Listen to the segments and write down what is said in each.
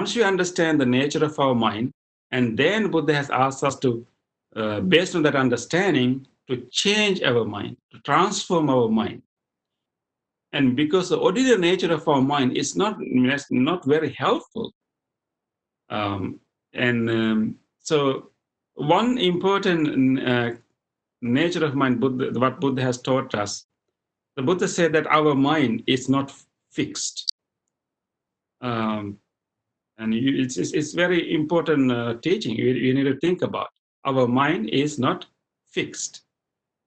once we understand the nature of our mind, and then Buddha has asked us to, based on that understanding, to change our mind, to transform our mind. And because the ordinary nature of our mind is not very helpful. Um, and so one important nature of mind, Buddha, what Buddha has taught us, the Buddha said that our mind is not fixed. Um, and it's very important teaching you need to think about. Our mind is not fixed.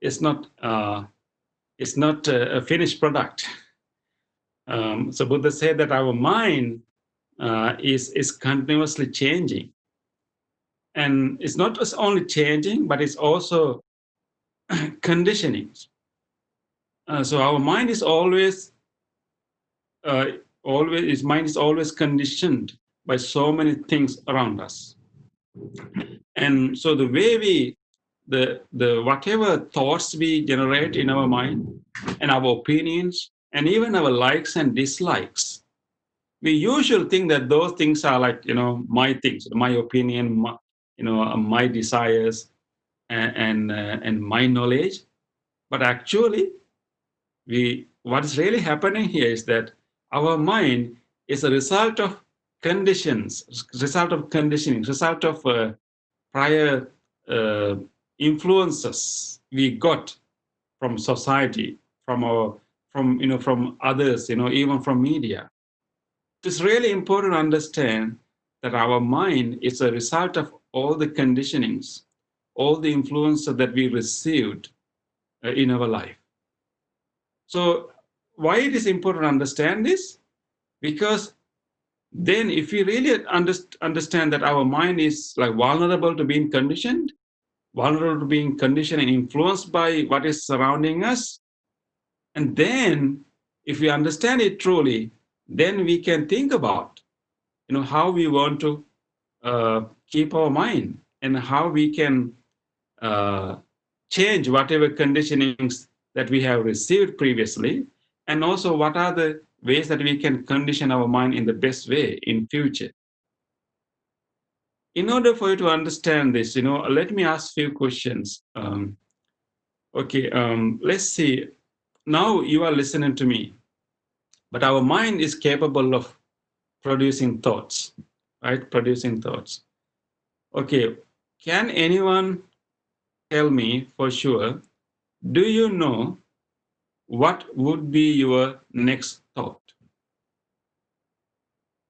It's not a finished product. So Buddha said that our mind is continuously changing, and it's not just only changing, but it's also conditioning. So our mind is uh, his mind is always conditioned by so many things around us. And so the way the whatever thoughts we generate in our mind, and our opinions, and even our likes and dislikes, we usually think that those things are like, my things, my opinion, my desires, and my knowledge. But actually, what is really happening here is that our mind is a result of conditions, result of conditioning, result of prior uh, influences we got from society, from others, even from media. It's really important to understand that our mind is a result of all the conditionings, all the influences that we received in our life. So why it is important to understand this? Because then if we really understand that our mind is like vulnerable to being conditioned, vulnerable to being conditioned and influenced by what is surrounding us, and then if we understand it truly, then we can think about, how we want to keep our mind, and how we can uh, change whatever conditionings that we have received previously, and also what are the ways that we can condition our mind in the best way in future. In order for you to understand this, let me ask few questions. Okay, let's see. Now you are listening to me, but our mind is capable of producing thoughts, right? Producing thoughts. Okay, can anyone tell me for sure, do you know what would be your next thought?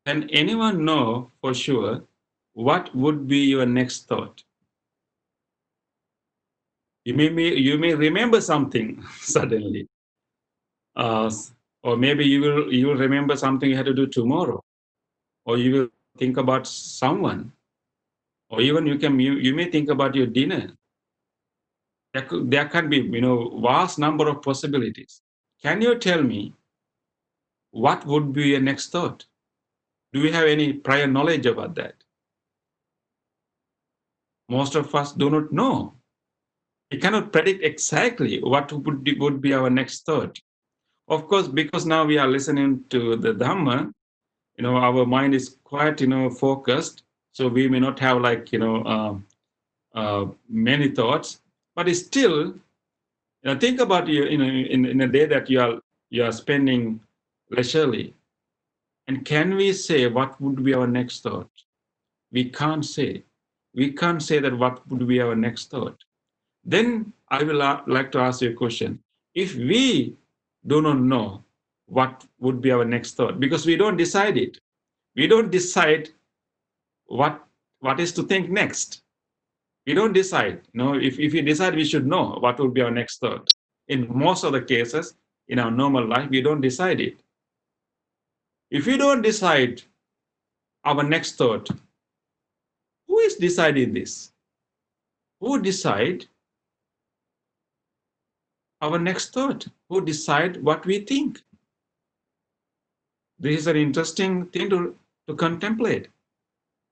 Can anyone know for sure what would be your next thought? You may remember something suddenly, uh, or maybe you will remember something you had to do tomorrow, or you will think about someone, or even you may think about your dinner. There can be vast number of possibilities. Can you tell me what would be your next thought? Do we have any prior knowledge about that? Most of us do not know. We cannot predict exactly what would be our next thought. Of course, because now we are listening to the Dhamma, our mind is quite, focused. So we may not have like, many thoughts, but it's still, think about you, in a day that you are spending leisurely. And can we say what would be our next thought? We can't say. We can't say that what would be our next thought. Then I will like to ask you a question. If we do not know what would be our next thought, because we don't decide it, we don't decide what is to think next. We don't decide. If we decide, we should know what would be our next thought. In most of the cases, in our normal life, we don't decide it. If we don't decide our next thought, who is deciding this? Who decide our next thought? Who decide what we think? This is an interesting thing to contemplate.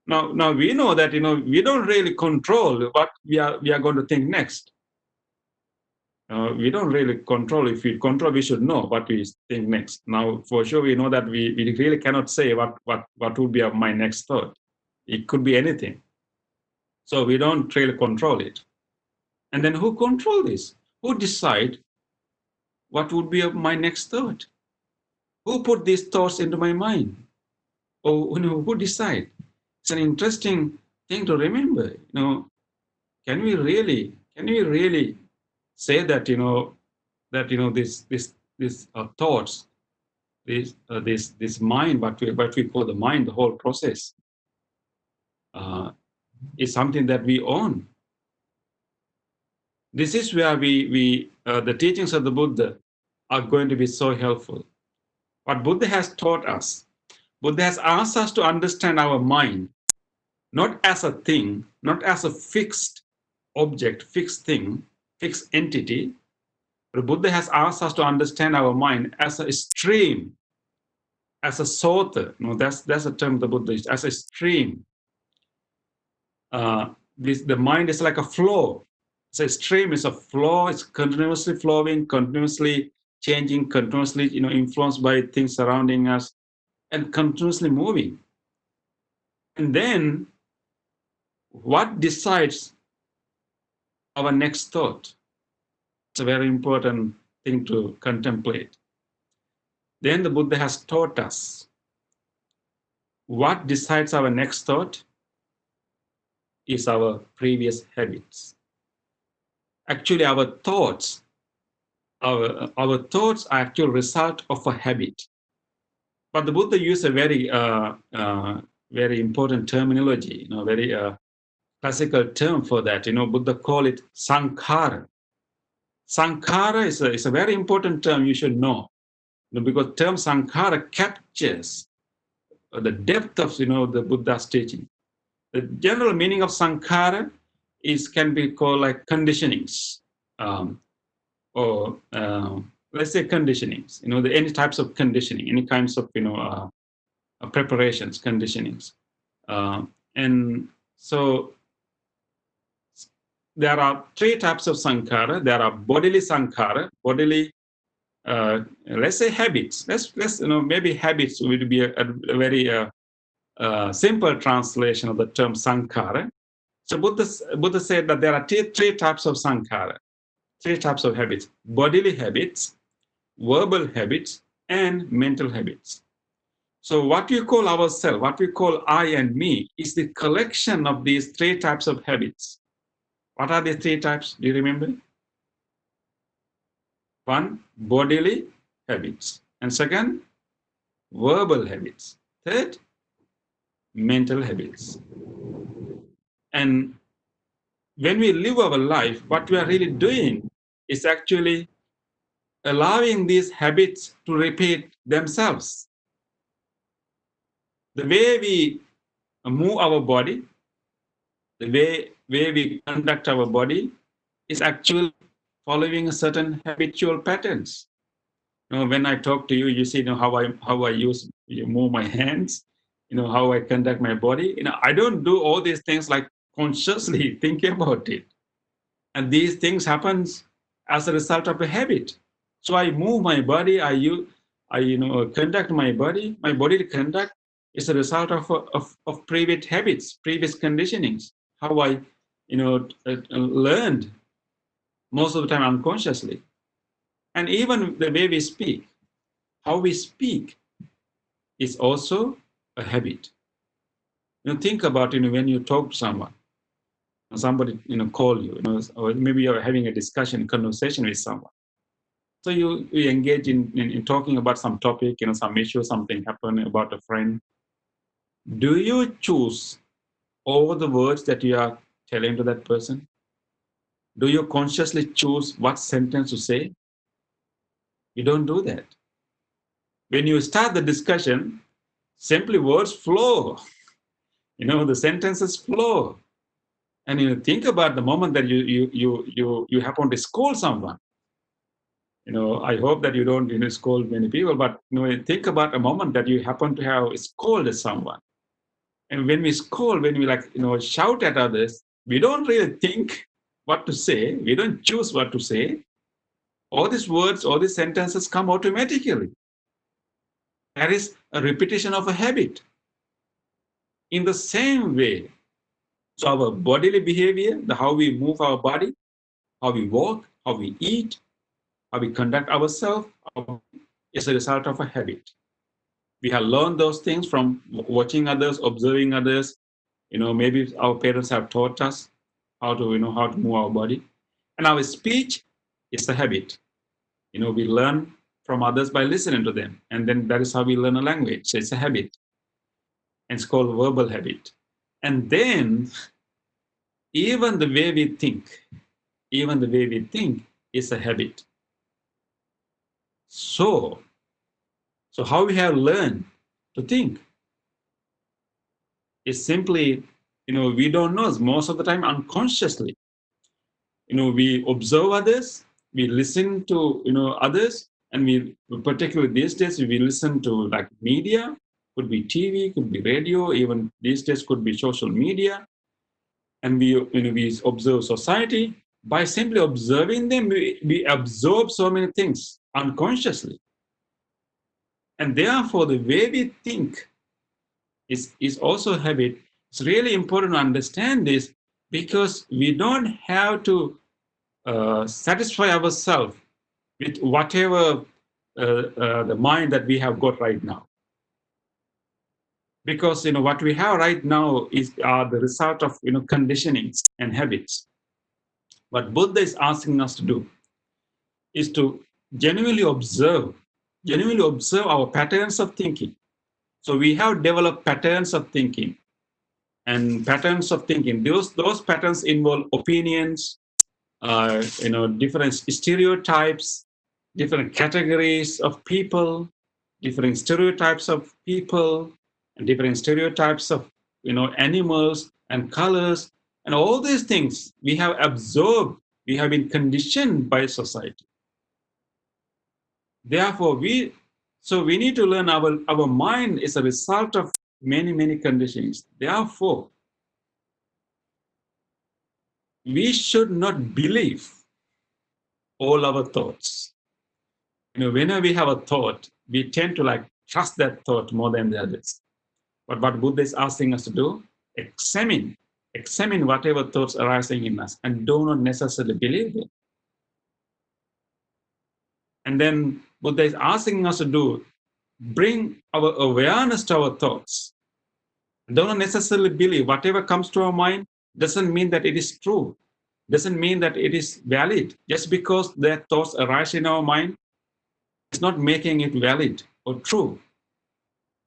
Now we know that we don't really control what we are going to think next. We don't really control. If we control, we should know what we think next. Now, for sure, we know that we really cannot say what would be my next thought. It could be anything. So we don't really control it. And then who control this? Who decide what would be my next thought? Who put these thoughts into my mind? Or who decide? It's an interesting thing to remember. Can we really say that this thoughts, this mind, what we call the mind, the whole process, is something that we own. This is where the teachings of the Buddha are going to be so helpful. What Buddha has taught us, Buddha has asked us to understand our mind, not as a thing, not as a fixed object, fixed thing, fixed entity. But Buddha has asked us to understand our mind as a stream, as a sota. That's a term the Buddha is, as a stream. The mind is like a flow. So a stream is a flow. It's continuously flowing, continuously changing, continuously influenced by things surrounding us, and continuously moving. And then, what decides our next thought? It's a very important thing to contemplate. Then the Buddha has taught us what decides our next thought is our previous habits. Actually, our thoughts are actual result of a habit. But the Buddha used a very very important terminology, very classical term for that. Buddha call it sankhara. Sankhara is a very important term you should know, because term sankhara captures the depth of the Buddha's teaching. The general meaning of sankhara can be called like conditionings, or let's say conditionings. Any types of conditioning, any kinds of preparations, conditionings, and so there are three types of sankhara. There are bodily sankhara, bodily, let's say habits. Let's maybe habits would be a very simple translation of the term sankhara. So Buddha said that there are three types of sankhara, three types of habits: bodily habits, verbal habits, and mental habits. So what we call ourselves, what we call I and me, is the collection of these three types of habits. What are the three types? Do you remember? One, bodily habits. And second, verbal habits. Third, mental habits. And when we live our life, what we are really doing is actually allowing these habits to repeat themselves. The way we move our body, the way we conduct our body is actually following a certain habitual patterns. When I talk to you, you see how I move my hands, how I conduct my body. I don't do all these things like consciously thinking about it. And these things happen as a result of a habit. So I move my body, I conduct my body. My body conduct is a result of previous habits, previous conditionings, how I learned most of the time unconsciously. And even the way we speak, how we speak is also a habit. Think about when you talk to someone, somebody call you, or maybe you're having a discussion, conversation with someone. So you engage in talking about some topic, some issue, something happened about a friend. Do you choose over the words that you are telling to that person? Do you consciously choose what sentence to say? You don't do that. When you start the discussion, simply words flow. The sentences flow. And think about the moment that you happen to scold someone. I hope that you don't scold many people, but think about a moment that you happen to have scolded someone. And when we scold, when we shout at others, we don't really think what to say. We don't choose what to say. all these words, all these sentences come automatically. That is a repetition of a habit. In the same way, so our bodily behavior, how we move our body, how we walk, how we eat, how we conduct ourselves, is a result of a habit. We have learned those things from watching others, observing others. Maybe our parents have taught us how to, how to move our body. And our speech is a habit. We learn from others by listening to them. And then that is how we learn a language. So it's a habit. And it's called verbal habit. And then even the way we think, is a habit. So how we have learned to think is simply, we don't know, most of the time unconsciously. We observe others, we listen to, others, and we, particularly these days, we listen to like media, could be TV, could be radio, even these days could be social media. And we observe society. By simply observing them, we absorb so many things unconsciously. And therefore, the way we think is also a habit. It's really important to understand this, because we don't have to satisfy ourselves with whatever the mind that we have got right now. Because what we have right now are the result of conditionings and habits. What Buddha is asking us to do is to genuinely observe our patterns of thinking. So we have developed patterns of thinking, and patterns of thinking. Those patterns involve opinions, different stereotypes, different categories of people, different stereotypes of people, and different stereotypes of animals and colors, and all these things we have absorbed. We have been conditioned by society. Therefore, we need to learn our mind is a result of many conditionings. Therefore, we should not believe all our thoughts. Whenever we have a thought, we tend to trust that thought more than the others. But what Buddha is asking us to do, examine whatever thoughts arising in us, and do not necessarily believe it. And then Buddha is asking us to do, bring our awareness to our thoughts. Don't necessarily believe whatever comes to our mind. Doesn't mean that it is true, doesn't mean that it is valid. Just because their thoughts arise in our mind, it's not making it valid or true.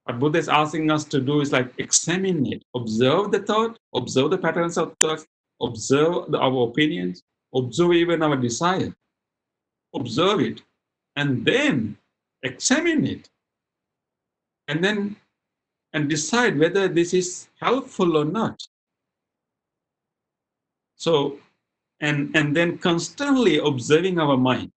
What Buddha is asking us to do is examine it, observe the thought, observe the patterns of thoughts, observe our opinions, observe even our desire, observe it, and then examine it, and decide whether this is helpful or not. So, and then constantly observing our mind.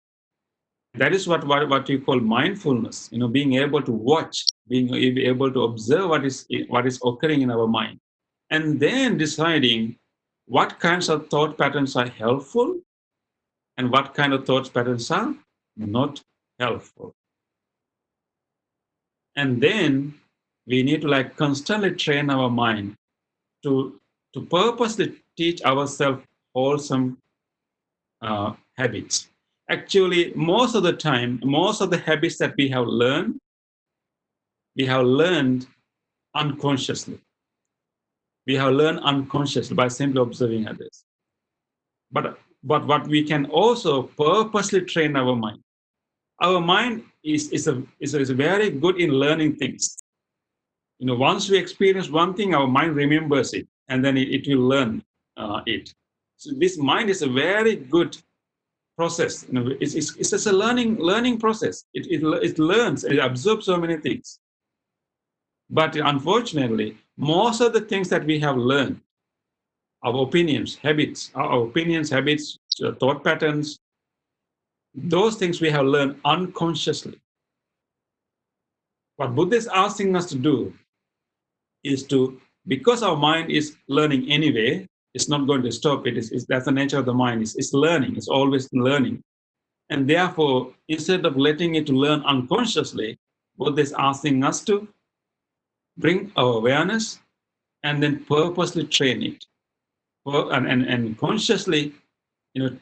That is what you call mindfulness. Being able to watch, being able to observe what is occurring in our mind, and then deciding what kinds of thought patterns are helpful and what kind of thought patterns are not helpful. And then we need to constantly train our mind to purposely teach ourselves wholesome habits. Actually, most of the time, most of the habits that we have learned unconsciously. We have learned unconsciously by simply observing others. But what we can also purposely train our mind. Our mind is very good in learning things. Once we experience one thing, our mind remembers it, and then it will learn it. So this mind is a very good process. It's just a learning process. It learns, it absorbs so many things. But unfortunately, most of the things that we have learned, our opinions, habits, thought patterns, those things we have learned unconsciously. What Buddha is asking us to do is to, because our mind is learning anyway, it's not going to stop. That's the nature of the mind. It's learning. It's always learning. And therefore, instead of letting it learn unconsciously, Buddha is asking us to bring our awareness and then purposely train it, and consciously,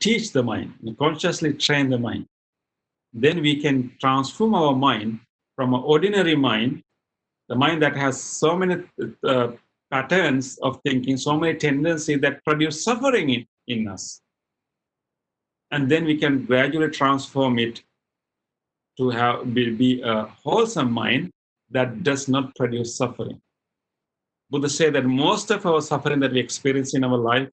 teach the mind, consciously train the mind. Then we can transform our mind from an ordinary mind, the mind that has so many uh, patterns of thinking, so many tendencies that produce suffering in us. And then we can gradually transform it to be a wholesome mind that does not produce suffering. Buddha said that most of our suffering that we experience in our life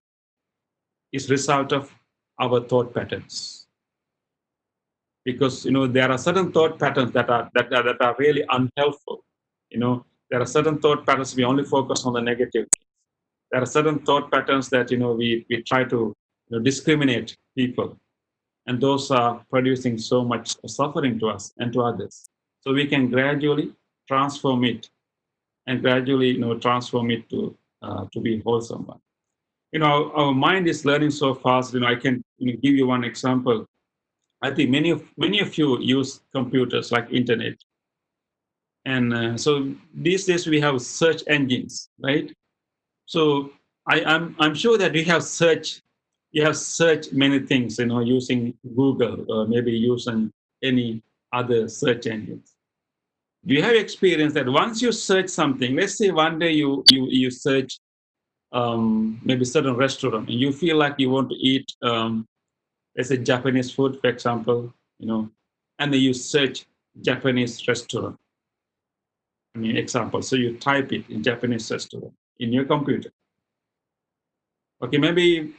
is result of our thought patterns. Because there are certain thought patterns that are really unhelpful. There are certain thought patterns we only focus on the negative. There are certain thought patterns that we try to discriminate people, and those are producing so much suffering to us and to others. So we can gradually transform it, and gradually transform it to be wholesome one. Our mind is learning so fast. I can give you one example. I think many of you use computers like internet, and so these days we have search engines, right? So I'm sure that you have searched many things, using Google or maybe using any other search engines. Do you have experience that once you search something, let's say one day you search maybe certain restaurant, and you feel like you want to eat, let's say Japanese food, for example, and then you search Japanese restaurant. I mean, example. So you type it in Japanese restaurant in your computer. Okay, maybe,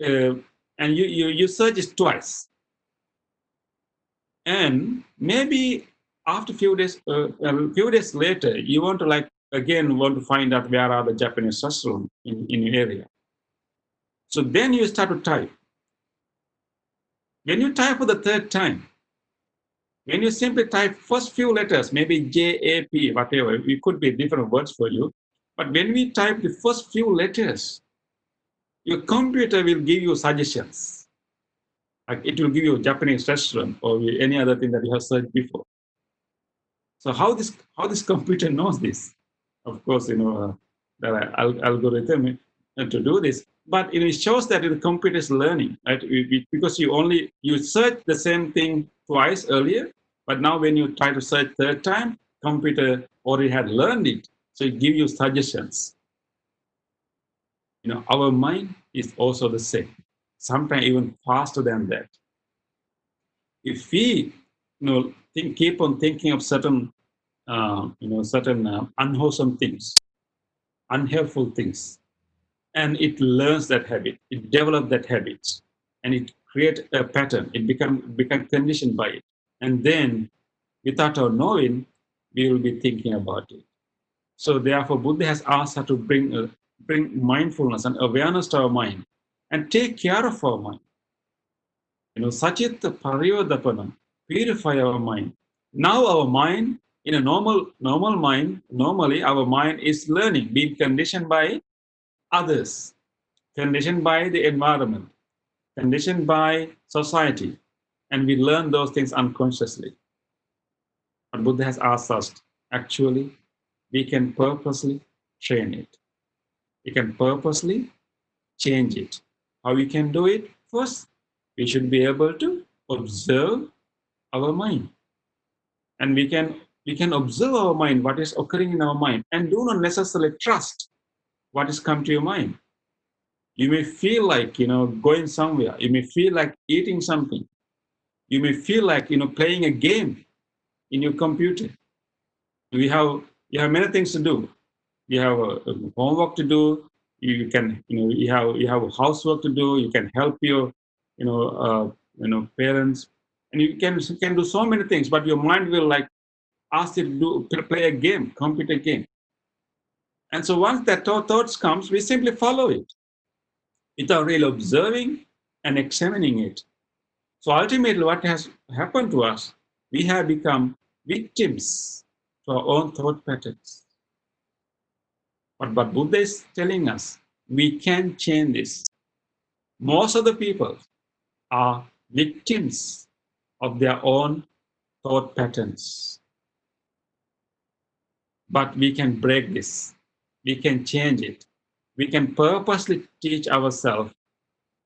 uh, and you search it twice, and maybe after a few days later, you want to again want to find out where are the Japanese restaurant in your area. So then you start to type. When you type for the third time, when you simply type first few letters, maybe JAP, whatever, it could be different words for you. But when we type the first few letters, your computer will give you suggestions. Like it will give you a Japanese restaurant or any other thing that you have searched before. So how this computer knows this? Of course, there are algorithm to do this, but it shows that the computer is learning, right? Because you search the same thing twice earlier, but now when you try to search third time, computer already had learned it, so it gives you suggestions. Our mind is also the same, sometimes even faster than that. If we keep on thinking of certain unwholesome things, unhelpful things, and it learns that habit, it develops that habit, and it creates a pattern. It become conditioned by it, and then without our knowing, we will be thinking about it. So therefore, Buddha has asked us to bring mindfulness and awareness to our mind and take care of our mind. Sachita Pariyodapana, purify our mind. Now our mind, in a normal mind, normally our mind is learning, being conditioned by others, conditioned by the environment, conditioned by society, and we learn those things unconsciously. But Buddha has asked us, actually, we can purposely train it. We can purposely change it. How we can do it? First, we should be able to observe our mind, and we can observe our mind, what is occurring in our mind, and do not necessarily trust what is come to your mind. You may feel like going somewhere, you may feel like eating something, you may feel like playing a game in your computer. You have many things to do. You have a homework to do. You have housework to do. You can help your parents, and you can do so many things, but your mind will ask you to play a game, computer game. And so once that thoughts comes, we simply follow it without really observing and examining it. So ultimately, what has happened to us, we have become victims to our own thought patterns. But Buddha is telling us we can change this. Most of the people are victims of their own thought patterns. But we can break this. We can change it. We can purposely teach ourselves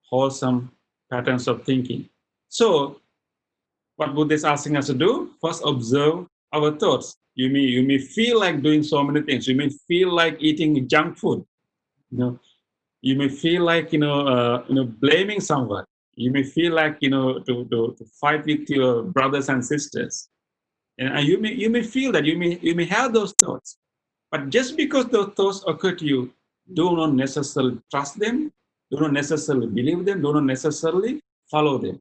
wholesome patterns of thinking. So, what Buddha is asking us to do? First, observe our thoughts. You may feel like doing so many things. You may feel like eating junk food. You know, you may feel like blaming someone. You may feel like to fight with your brothers and sisters, and you may feel that you may have those thoughts. But just because those thoughts occur to you, do not necessarily trust them, do not necessarily believe them, do not necessarily follow them.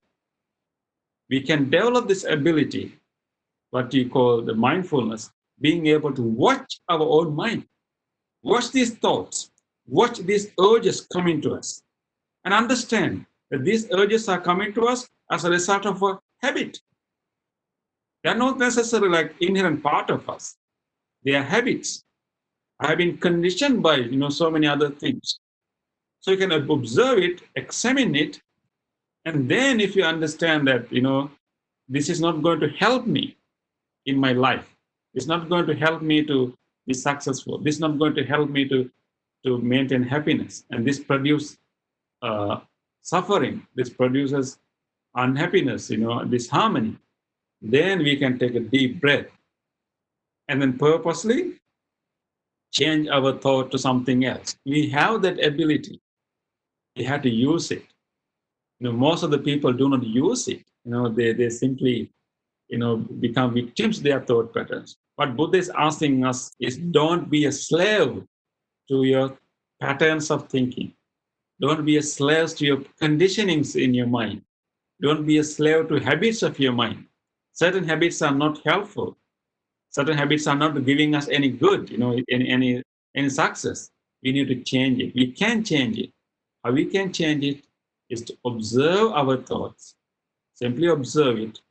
We can develop this ability, what you call the mindfulness, being able to watch our own mind, watch these thoughts, watch these urges coming to us, and understand that these urges are coming to us as a result of a habit. They are not necessarily like inherent part of us. They are habits. I have been conditioned by so many other things. So you can observe it, examine it, and then if you understand that this is not going to help me in my life, it's not going to help me to be successful, this is not going to help me to maintain happiness, and this produces uh, suffering, this produces unhappiness, disharmony, then we can take a deep breath and then purposely change our thought to something else. We have that ability. We have to use it. Most of the people do not use it. They simply become victims of their thought patterns. What Buddha is asking us is, don't be a slave to your patterns of thinking. Don't be a slave to your conditionings in your mind. Don't be a slave to habits of your mind. Certain habits are not helpful. Certain habits are not giving us any good, any success. We need to change it. We can change it. How we can change it is to observe our thoughts, simply observe it,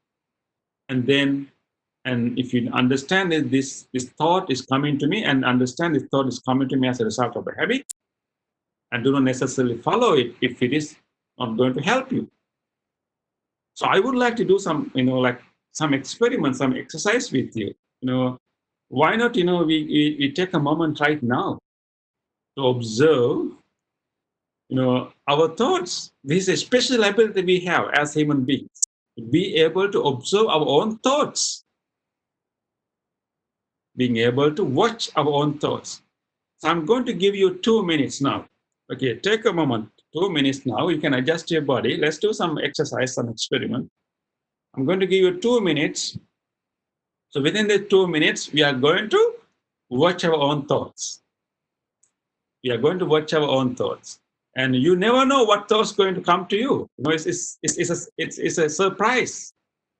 and then, and if you understand that this thought is coming to me, and understand this thought is coming to me as a result of a habit, and do not necessarily follow it if it is not going to help you. So I would like to do some, like some experiment, some exercise with you. Why not, we take a moment right now to observe, our thoughts. This is a special ability we have as human beings, to be able to observe our own thoughts, being able to watch our own thoughts. So I'm going to give you 2 minutes now. Okay, take a moment, 2 minutes now. You can adjust your body. Let's do some exercise, some experiment. I'm going to give you 2 minutes. So within the 2 minutes, we are going to watch our own thoughts. We are going to watch our own thoughts. And you never know what thoughts are going to come to you. It's a surprise,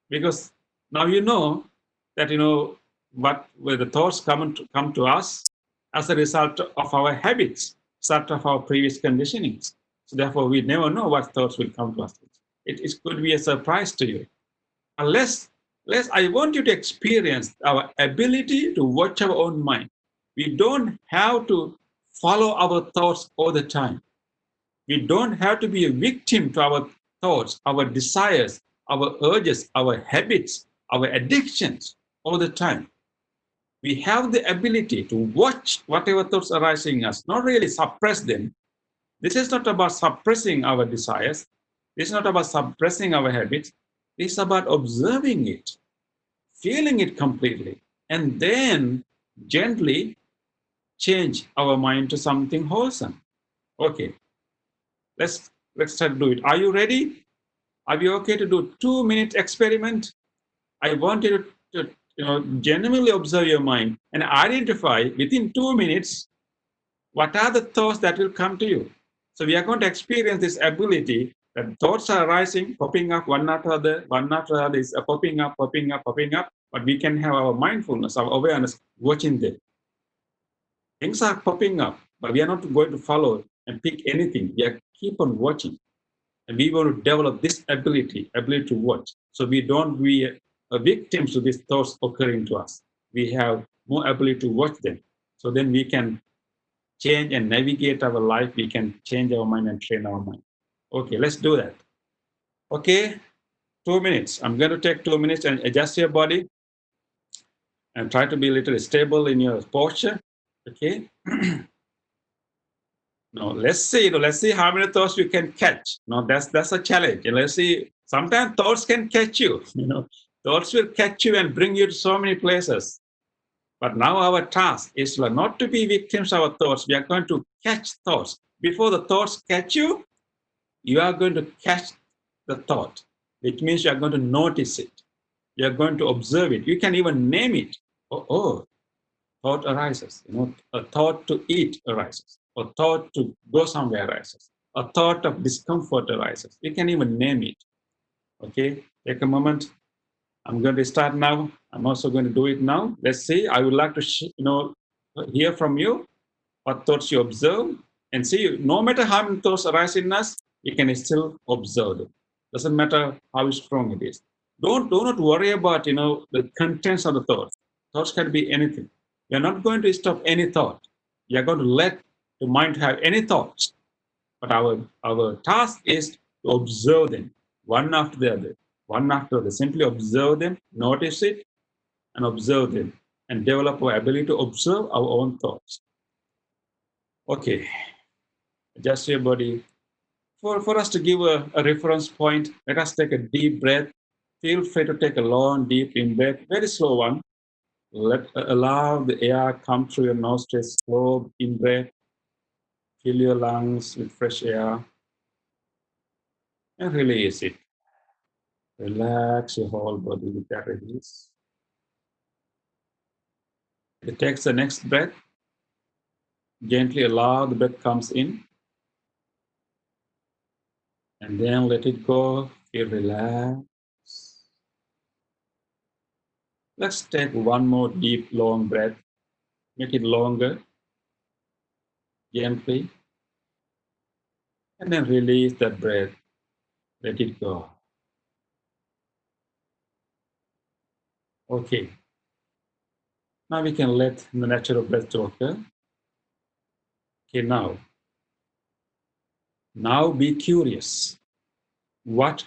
because now you know that where the thoughts come to us as a result of our habits, result of our previous conditionings. So therefore, we never know what thoughts will come to us. It could be a surprise to you. Unless I want you to experience our ability to watch our own mind. We don't have to follow our thoughts all the time. We don't have to be a victim to our thoughts, our desires, our urges, our habits, our addictions all the time. We have the ability to watch whatever thoughts arising in us, not really suppress them. This is not about suppressing our desires. This is not about suppressing our habits. It's about observing it, feeling it completely, and then gently change our mind to something wholesome. Okay, let's try to do it. Are you ready? Are you okay to do 2 minute experiment? I want you to genuinely observe your mind and identify within 2 minutes what are the thoughts that will come to you. So we are going to experience this ability that thoughts are arising, popping up one after other, one after other is popping up, popping up, popping up. But we can have our mindfulness, our awareness, watching them. Things are popping up, but we are not going to follow and pick anything. We are keep on watching. And we want to develop this ability to watch. So we don't be a victims to these thoughts occurring to us. We have more ability to watch them. So then we can change and navigate our life. We can change our mind and train our mind. Okay, let's do that. Okay, 2 minutes. I'm going to take 2 minutes and adjust your body and try to be a little stable in your posture. Okay. Now let's see. Let's see how many thoughts you can catch. No, that's a challenge. And let's see. Sometimes thoughts can catch you. Thoughts will catch you and bring you to so many places. But now our task is not to be victims of our thoughts. We are going to catch thoughts. Before the thoughts catch you, you are going to catch the thought, which means you are going to notice it. You are going to observe it. You can even name it. Oh, thought arises. A thought to eat arises. A thought to go somewhere arises. A thought of discomfort arises. You can even name it. Okay, take a moment. I'm going to start now. I'm also going to do it now. Let's see. I would like to hear from you what thoughts you observe and see. No matter how many thoughts arise in us, you can still observe them. Doesn't matter how strong it is. Do not worry about the contents of the thoughts. Thoughts can be anything. You're not going to stop any thought. You're going to let the mind have any thoughts. But our task is to observe them one after the other, one after the other. Simply observe them, notice it, and observe them, and develop our ability to observe our own thoughts. Okay, adjust your body. For us to give a reference point, let us take a deep breath. Feel free to take a long, deep in breath, very slow one. Allow the air come through your nostrils, slow in breath. Fill your lungs with fresh air and release it. Relax your whole body with that release. It takes the next breath. Gently allow the breath comes in. And then let it go. Feel relaxed. Let's take one more deep, long breath. Make it longer. Gently. And then release that breath. Let it go. Okay. Now we can let the natural breath to occur. Okay, now be curious. What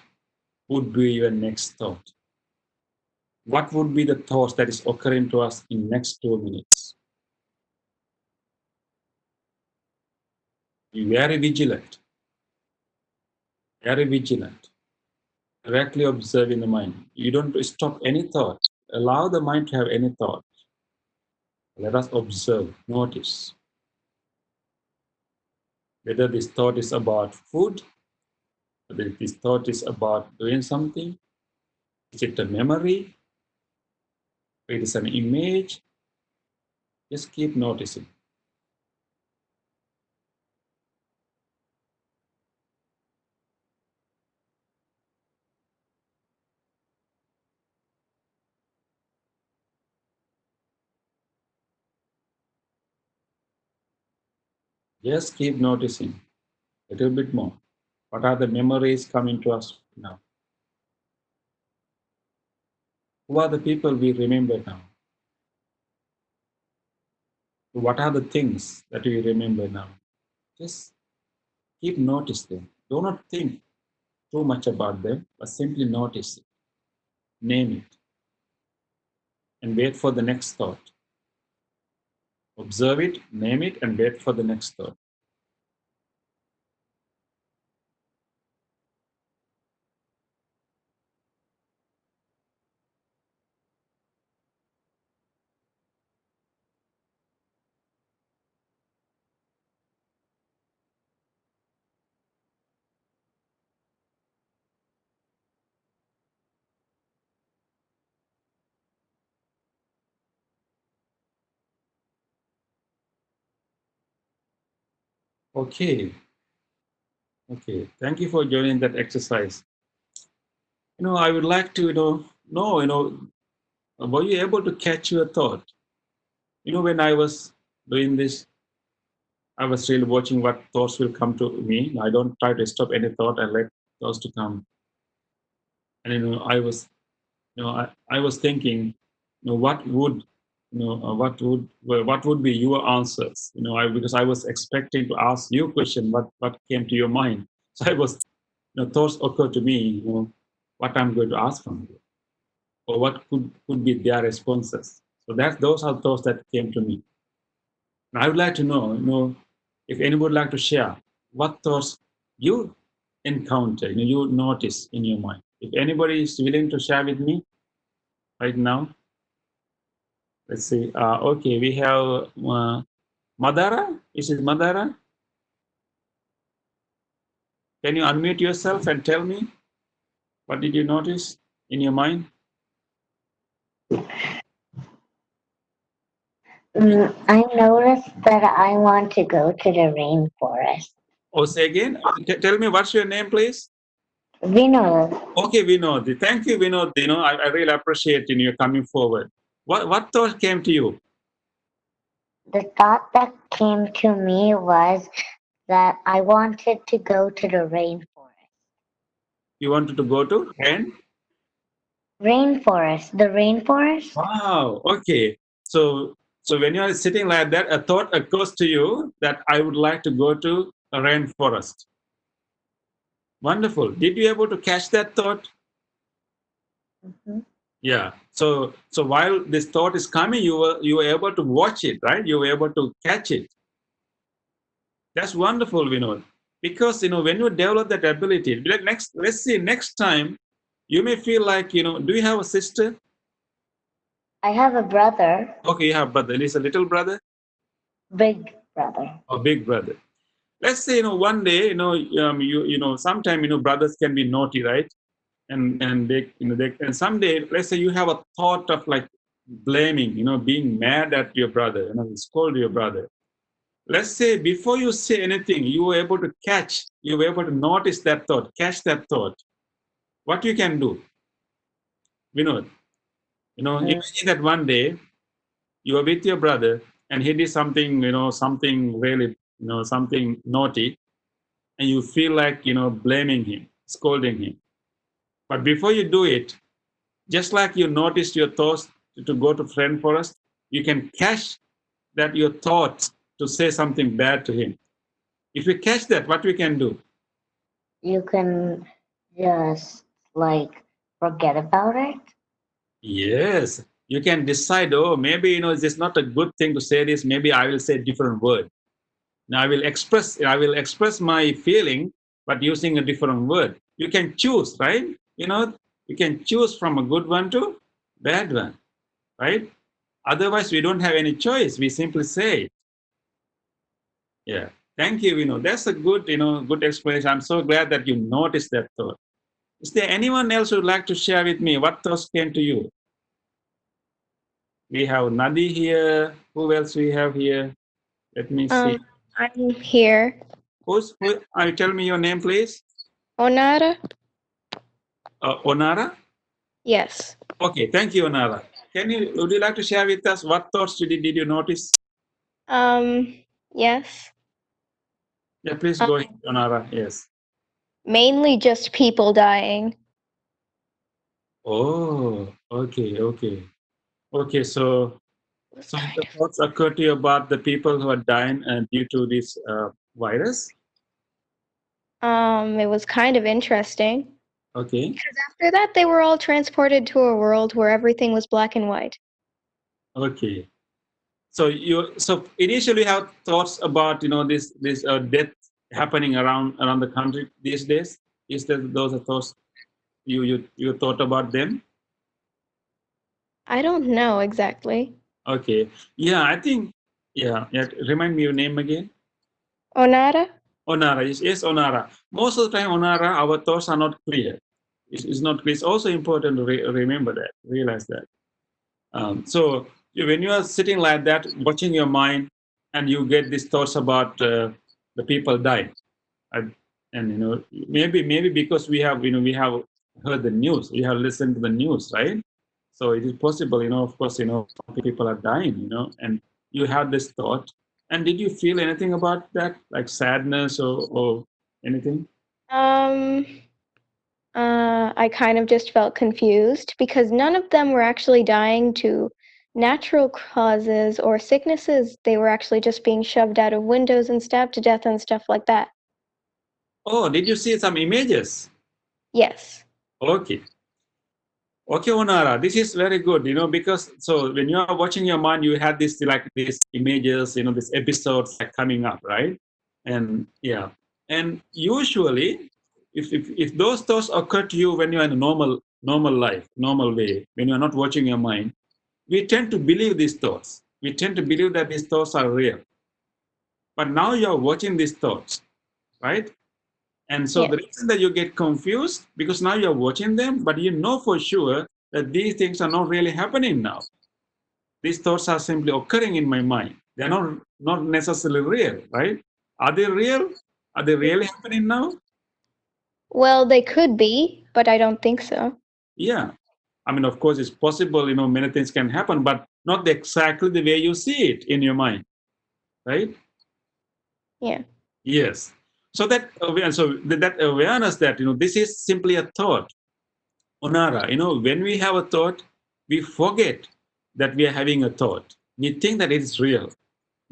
would be your next thought? What would be the thoughts that is occurring to us in next 2 minutes? Be very vigilant. Very vigilant. Directly observing the mind. You don't stop any thought. Allow the mind to have any thought. Let us observe, notice. Whether this thought is about food, whether this thought is about doing something, is it a memory, it is an image, just keep noticing. Just keep noticing a little bit more. What are the memories coming to us now? Who are the people we remember now? What are the things that we remember now? Just keep noticing them. Do not think too much about them, but simply notice it, name it, and wait for the next thought. Observe it, name it, and wait for the next thought. Okay, okay. Thank you for joining that exercise. I would like to, were you able to catch your thought? When I was doing this, I was really watching what thoughts will come to me. I don't try to stop any thought. I let thoughts to come. And I was thinking, what would be your answers? Because I was expecting to ask you a question, what came to your mind? So I was, thoughts occurred to me. what I'm going to ask from you, or what could be their responses. So those are thoughts that came to me. And I would like to know, if anyone would like to share what thoughts you encounter, you notice in your mind. If anybody is willing to share with me right now, let's see. Okay, we have Madara. Is it Madara? Can you unmute yourself and tell me what did you notice in your mind? I noticed that I want to go to the rainforest. Oh, say again. Tell me what's your name, please. Vinod, Okay, Vinod. Thank you, Vinod. I really appreciate you coming forward. What thought came to you? the thought that came to me was that I wanted to go to the rainforest. You wanted to go to? And Rainforest, the rainforest? wow, okay. So when you are sitting like that, a thought occurs to you that I would like to go to a rainforest. Wonderful. Did you able to catch that thought? Mhm. Yeah. So while this thought is coming, you were able to watch it, right? You were able to catch it. That's wonderful, Vinod. Because when you develop that ability, let's see, next time you may feel like, do you have a sister? I have a brother, Okay, you have brother. Is a little brother big brother. or big brother? Let's say, one day, sometime, brothers can be naughty, right? And and someday, let's say you have a thought of like blaming, being mad at your brother, scold your brother. Let's say before you say anything, you were able to notice that thought, catch that thought. What you can do, Vinod, Mm, imagine that one day you are with your brother and he did something, something really, something naughty, and you feel like, blaming him, scolding him. But before you do it, just like you noticed your thoughts to go to friend forest, you can catch that your thoughts to say something bad to him. If you catch that, what we can do? You can just like forget about it. Yes, you can decide. Oh, maybe it's not a good thing to say this. Maybe I will say a different word. Now I will express my feeling, but using a different word. You can choose, right? You can choose from a good one to bad one, right? Otherwise, we don't have any choice. We simply say it. Yeah. Thank you. That's a good explanation. I'm so glad that you noticed that thought. Is there anyone else who would like to share with me what thoughts came to you? We have Nadi here. Who else we have here? Let me see. Um, I'm here. Tell me your name, please. Onara? Onara? Yes. Okay, thank you, Onara. Would you like to share with us what thoughts did you notice? Yes. Yeah, please Um, go ahead, Onara. Yes. Mainly just people dying. Oh, okay, okay. Okay, so It was some of kind the of. thoughts occur to you about the people who are dying due to this virus. It was kind of interesting. Okay, Because after that, they were all transported to a world where everything was black and white. okay. So initially you have thoughts about this death happening around the country these days. Is that those are thoughts you thought about them? I don't know exactly. Okay, yeah, I think yeah. Remind me your name again. Onara? Onara, yes, Onara. Most of the time, Onara, our thoughts are not clear. It's not clear. It's also important to remember that, realize that. So when you are sitting like that, watching your mind, and you get these thoughts about the people dying, and, and maybe because we have heard the news, we have listened to the news, right? So it is possible, of course, people are dying, and you have this thought. And did you feel anything about that, like sadness or anything? Um, I kind of just felt confused because none of them were actually dying to natural causes or sicknesses. They were actually just being shoved out of windows and stabbed to death and stuff like that. Oh, did you see some images? Yes. Okay. Okay, Onara, this is very good, because so when you are watching your mind, you had this like these images, these episodes like coming up, right? And yeah, and usually, if those thoughts occur to you when you're in a normal life, normal way, when you're not watching your mind, we tend to believe these thoughts. We tend to believe that these thoughts are real. But now you're watching these thoughts, right? And so Yes. the reason that you get confused because now you're watching them, but you know for sure that these things are not really happening now. These thoughts are simply occurring in my mind. They're not necessarily real, right? Are they real? Are they really happening now? Well, they could be, but I don't think so. Yeah. I mean, of course, it's possible, many things can happen, but not exactly the way you see it in your mind, right? Yeah. Yes. So that awareness that, this is simply a thought. Onara, when we have a thought, we forget that we are having a thought. We think that it is real.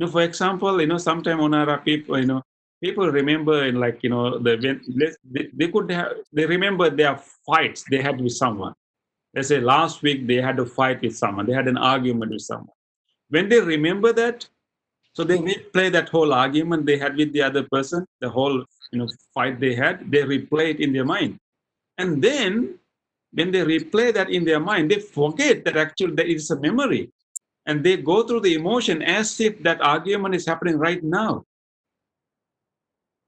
For example, sometimes Onara people, people remember in like, they could have, they remember their fights they had with someone. Let's say last week they had a fight with someone, they had an argument with someone. When they remember that, so they replay that whole argument they had with the other person, the whole, fight they had, they replay it in their mind. And then when they replay that in their mind, they forget that actually that is a memory. And they go through the emotion as if that argument is happening right now.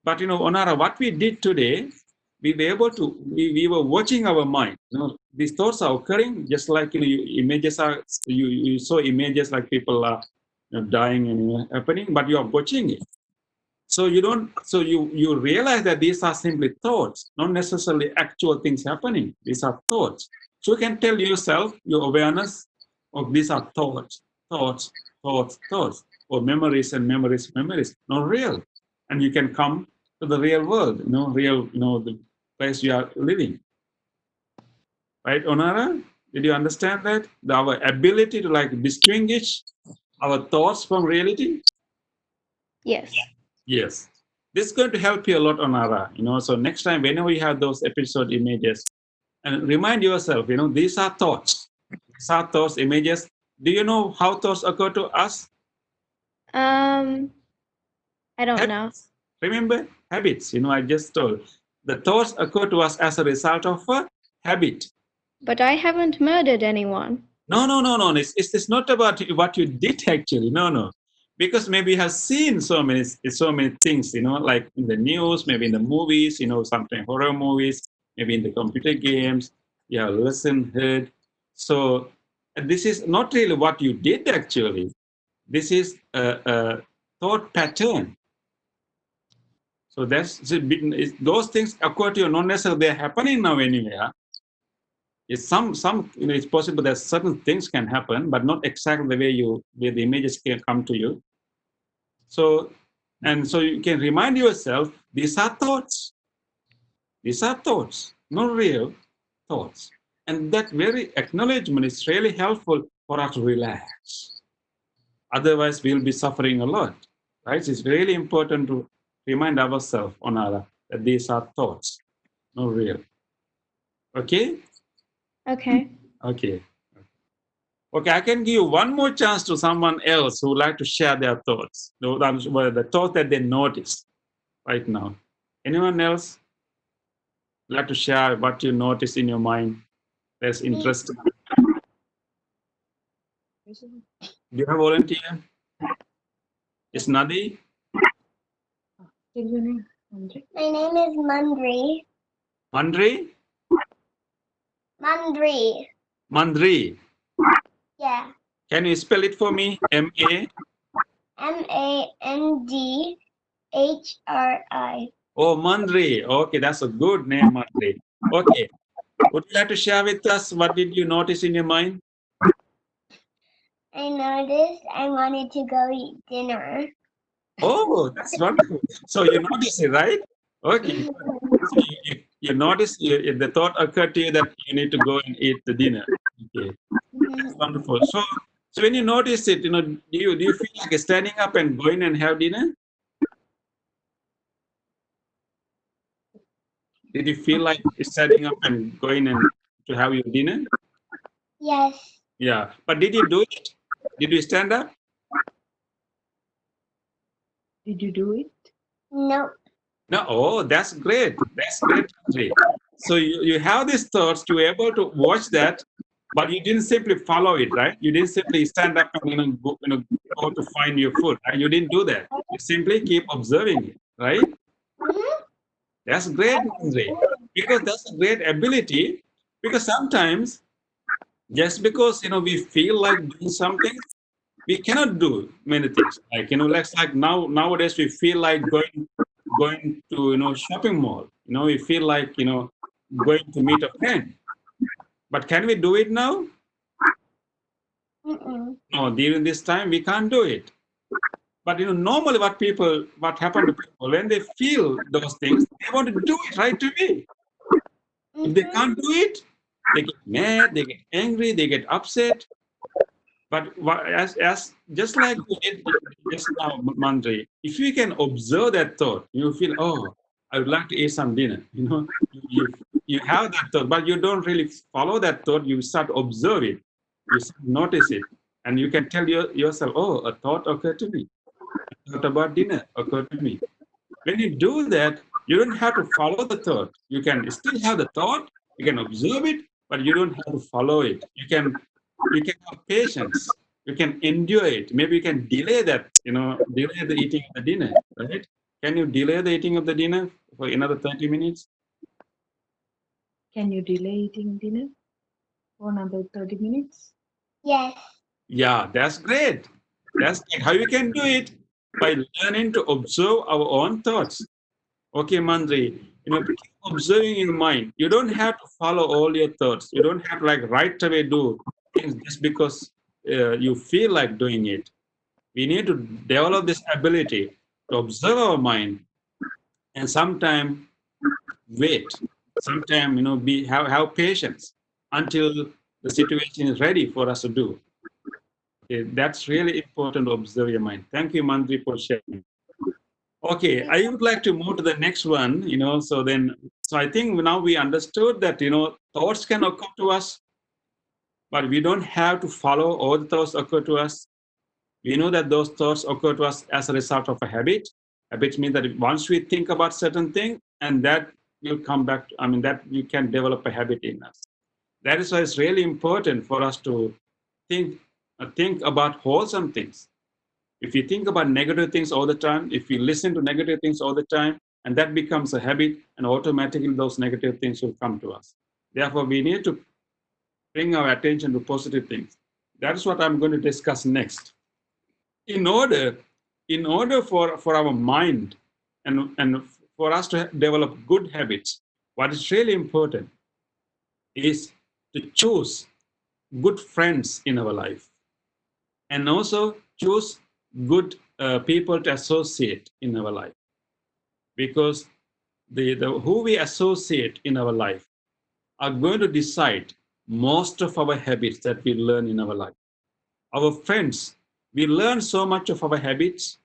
But Onara, what we did today, we were watching our mind. These thoughts are occurring just like images are. You saw images like people are dying and happening, but you are watching it. So you realize that these are simply thoughts, not necessarily actual things happening. These are thoughts. So you can tell yourself your awareness of these are thoughts, thoughts, thoughts, thoughts, or memories and memories, memories, not real. And you can come to the real world, real, the place you are living. Right, Onara? Did you understand that? Our ability to like distinguish our thoughts from reality. Yes. Yes. This is going to help you a lot, Onara. So next time, whenever you have those episode images, and remind yourself, these are thoughts. These are thoughts, images. Do you know how thoughts occur to us? Um, I don't know. Habits. Remember? Habits. I just told. The thoughts occur to us as a result of a habit. But I haven't murdered anyone. No. It's not about what you did actually. No. Because maybe you have seen so many things, like in the news, maybe in the movies, sometimes horror movies, maybe in the computer games. You have listened, heard. So this is not really what you did actually. This is a thought pattern. So those things occur to you, not necessarily they're happening now anywhere. It's some it's possible that certain things can happen, but not exactly the way the images can come to you. So so you can remind yourself these are thoughts. These are thoughts, not real thoughts. And that very acknowledgement is really helpful for us to relax. Otherwise, we'll be suffering a lot. Right? It's really important to remind ourselves on that these are thoughts, not real. Okay? Okay. Okay. Okay, I can give one more chance to someone else who would like to share their thoughts, the thoughts that they noticed right now. Anyone else like to share what you notice in your mind that's interesting? Do you have a volunteer? It's Nadi? My name is Mandri. Mandri? Mandri. Mandri. Yeah. Can you spell it for me? M-A? Mandhri. Oh, Mandri. Okay, that's a good name, Mandri. Okay. Would you like to share with us what did you notice in your mind? I noticed I wanted to go eat dinner. Oh, that's wonderful. So you notice it, right? Okay. So you notice the thought occurred to you that you need to go and eat the dinner. Okay, that's wonderful. So when you notice it, do you feel like standing up and going and have dinner? Did you feel like standing up and going and to have your dinner? Yes. Yeah. But did you do it? Did you stand up? Did you do it? No. No. Oh, that's great. That's great, Andre. So you have these thoughts, you were able to watch that, but you didn't simply follow it, right? You didn't simply stand up and go to find your food. Right? You didn't do that. You simply keep observing it, right? Mhm. That's great, Andre. Because that's a great ability. Because sometimes just because we feel like doing something, we cannot do many things. Like like nowadays we feel like going to shopping mall. We feel like going to meet a friend. But can we do it now? Mm-mm. No, during this time we can't do it. But normally what happened to people when they feel those things, they want to do it right away. If they Mhm. can't do it, they get mad, they get angry, they get upset. But as just like you did just now, Mandri, if you can observe that thought, you feel, oh, I would like to eat some dinner. You have that thought, but you don't really follow that thought. You start observe it, you start notice it, and you can tell yourself, oh, a thought occurred to me. A thought about dinner occurred to me. When you do that, you don't have to follow the thought. You can still have the thought, you can observe it, but you don't have to follow it. You can have patience. You can endure it. Maybe you can delay that, delay the eating of the dinner, right? Can you delay the eating of the dinner for another 30 minutes? Can you delay eating dinner for another 30 minutes? Yes. Yeah, that's great. That's great. How you can do it? By learning to observe our own thoughts. Okay, Mandri, keep observing your mind. You don't have to follow all your thoughts. You don't have to like right away do things just because you feel like doing it. We need to develop this ability to observe our mind and sometime wait. Sometime, be have patience until the situation is ready for us to do. Okay, that's really important to observe your mind. Thank you, Mandri, for sharing. Okay, I would like to move to the next one. So I think now we understood that thoughts can occur to us, but we don't have to follow all the thoughts occur to us. We know that those thoughts occur to us as a result of a habit. Habit means that once we think about certain thing, and that will come back. That we can develop a habit in us. That is why it's really important for us to think about wholesome things. If you think about negative things all the time, if you listen to negative things all the time, and that becomes a habit, and automatically those negative things will come to us. Therefore, we need to bring our attention to positive things. That is what I'm going to discuss next. In order, for our mind and for us to develop good habits, what is really important is to choose good friends in our life and also choose good people to associate in our life, because the who we associate in our life are going to decide most of our habits that we learn in our life. Our friends, we learn so much of our habits,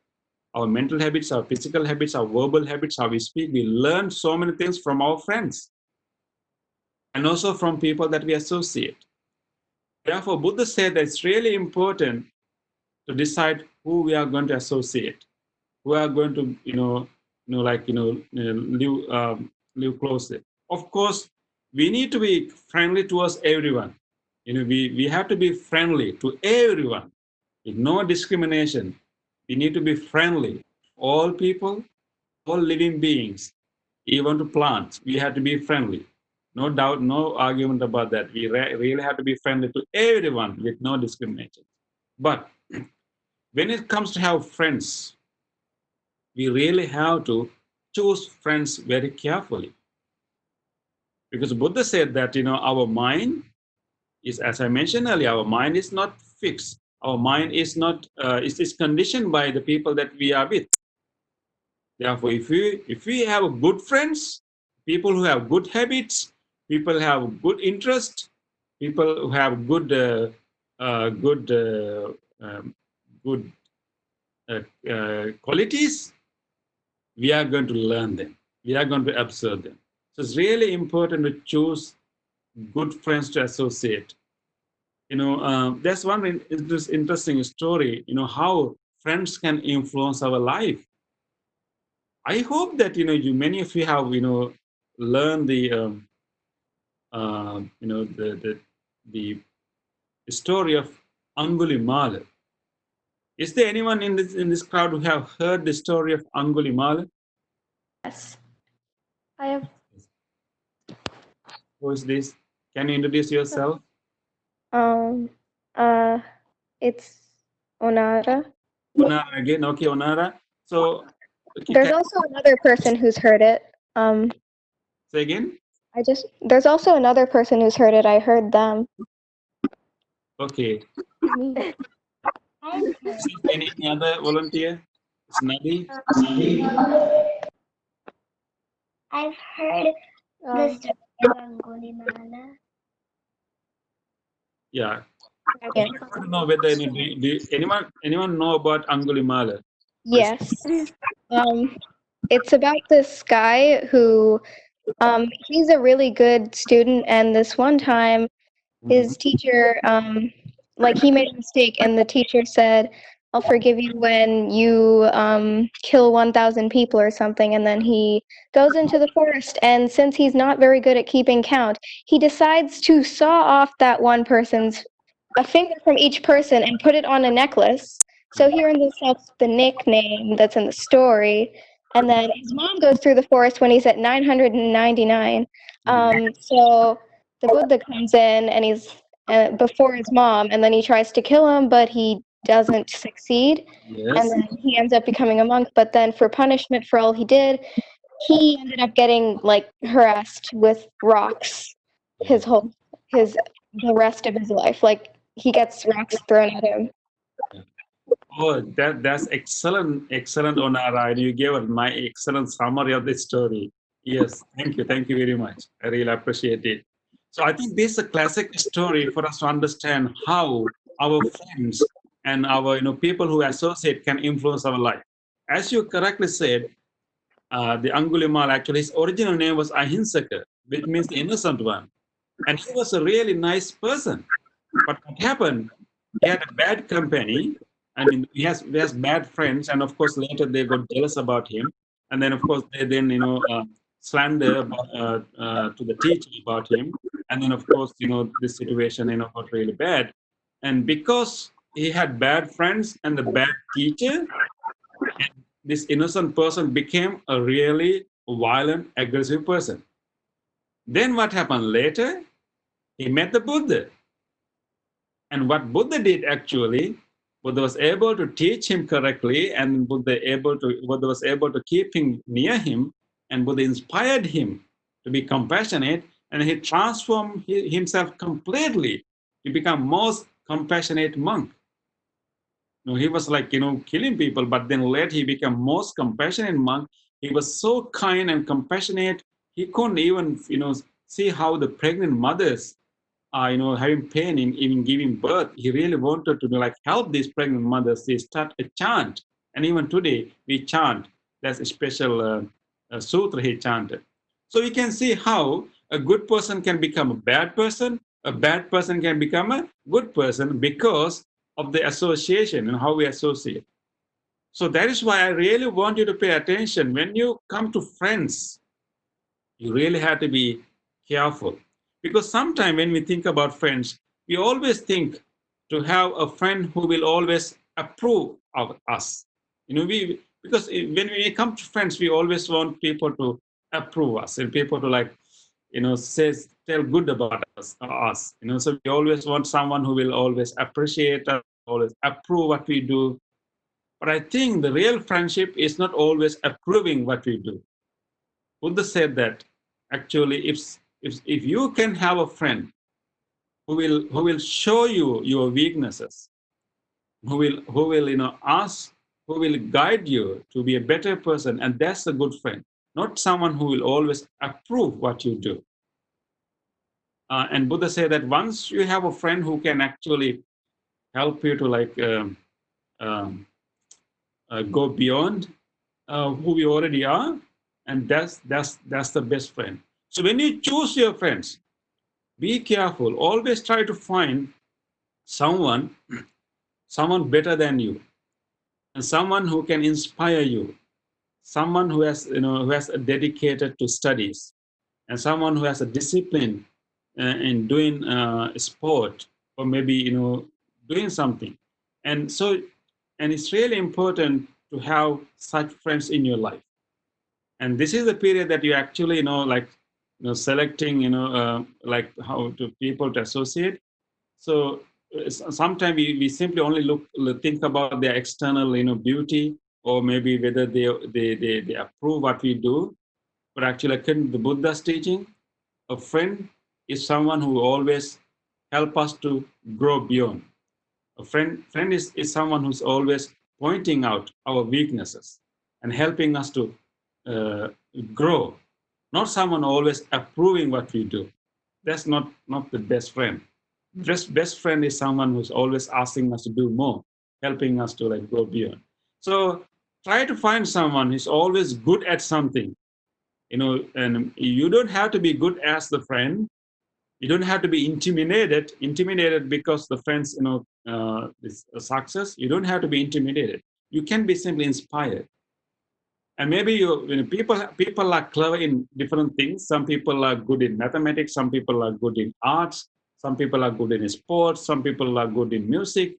our mental habits, our physical habits, our verbal habits, how we speak. We learn so many things from our friends and also from people that we associate. Therefore, Buddha said that it's really important to decide who we are going to associate, who are going to live closely. Of course, we need to be friendly towards everyone. We have to be friendly to everyone with no discrimination. We need to be friendly. All people, all living beings, even to plants, we have to be friendly. No doubt, no argument about that. We really have to be friendly to everyone with no discrimination. But when it comes to have friends, we really have to choose friends very carefully, because Buddha said that our mind is, as I mentioned earlier, our mind is not fixed. Our mind is not is conditioned by the people that we are with. Therefore, if we have good friends, people who have good habits, people who have good interest, people who have good good qualities, we are going to learn them. We are going to observe them. So it's really important to choose good friends to associate. There's this interesting story, how friends can influence our life. I hope that, many of you have, learned the story of Angulimala. Is there anyone in this crowd who have heard the story of Angulimala? Yes. I have. Who is this? Can you introduce yourself? Um. It's Onara. Onara again. Okay, Onara. So, okay, There's also another person who's heard it. say again. There's also another person who's heard it. I heard them. Okay. Me. Any other volunteer? It's Nadi. I've heard the Um, story of Angulimala. Yeah. okay. I want to know whether anyone know about Angulimala? Yes. It's about this guy who, he's a really good student, and this one time, his teacher, like he made a mistake, and the teacher said, "I'll forgive you when you kill 1,000 people or something." And then he goes into the forest, and since he's not very good at keeping count, he decides to saw off that one person's a finger from each person and put it on a necklace. So he earns himself the nickname that's in the story. And then his mom goes through the forest when he's at 999. So the Buddha comes in and he's before his mom, and then he tries to kill him, but he doesn't succeed. Yes. And then he ends up becoming a monk. But then, for punishment for all he did, he ended up getting like harassed with rocks the rest of his life. Like he gets rocks thrown at him. Oh, that's excellent, Onara. And you gave us my excellent summary of the story. Yes, thank you very much. I really appreciate it. So I think this is a classic story for us to understand how our friends and our people who associate can influence our life. As you correctly said, the Angulimal actually his original name was Ahinsaka, which means the innocent one, and he was a really nice person. But what happened? He had a bad company. I mean, he has bad friends, and of course later they got jealous about him, and then of course they then slander to the teacher about him, and then of course this situation got really bad, and because he had bad friends and the bad teacher, this innocent person became a really violent, aggressive person. Then what happened later? He met the Buddha. And what Buddha did actually, Buddha was able to teach him correctly, and Buddha was able to keep him near him, and Buddha inspired him to be compassionate, and he transformed himself completely to become most compassionate monk. He was like killing people, but then later he became most compassionate monk. He was so kind and compassionate. He couldn't even see how the pregnant mothers having pain in even giving birth. He really wanted to like help these pregnant mothers. They start a chant, and even today we chant. That's a special sutra he chanted. So we can see how a good person can become a bad person can become a good person because of the association and how we associate. So that is why I really want you to pay attention when you come to friends. You really have to be careful, because sometimes when we think about friends, we always think to have a friend who will always approve of us. We because when we come to friends, we always want people to approve us and people to like says tell good about us. So we always want someone who will always appreciate us, always approve what we do. But I think the real friendship is not always approving what we do. Buddha said that actually, if you can have a friend who will show you your weaknesses, who will ask, who will guide you to be a better person, and that's a good friend, not someone who will always approve what you do. And Buddha said that once you have a friend who can actually help you to like um, go beyond who we already are, and that's the best friend. So when you choose your friends, be careful. Always try to find someone, someone better than you, and someone who can inspire you, someone who has, who has a dedicated to studies, and someone who has a discipline in doing sport, or maybe doing something. And so, and it's really important to have such friends in your life. And this is the period that you actually like selecting like how to people to associate. So sometimes we simply only think about their external beauty, or maybe whether they approve what we do. But actually, according to the Buddha's teaching, a friend is someone who always help us to grow beyond. A friend is someone who's always pointing out our weaknesses and helping us to uh, grow. Not someone always approving what we do. That's not the best friend. Best friend is someone who's always asking us to do more, helping us to like go beyond. So try to find someone who's always good at something, and you don't have to be good as the friend. You don't have to be intimidated because the friends this success. You don't have to be intimidated. You can be simply inspired. And maybe people are clever in different things. Some people are good in mathematics, some people are good in arts, some people are good in sports, some people are good in music.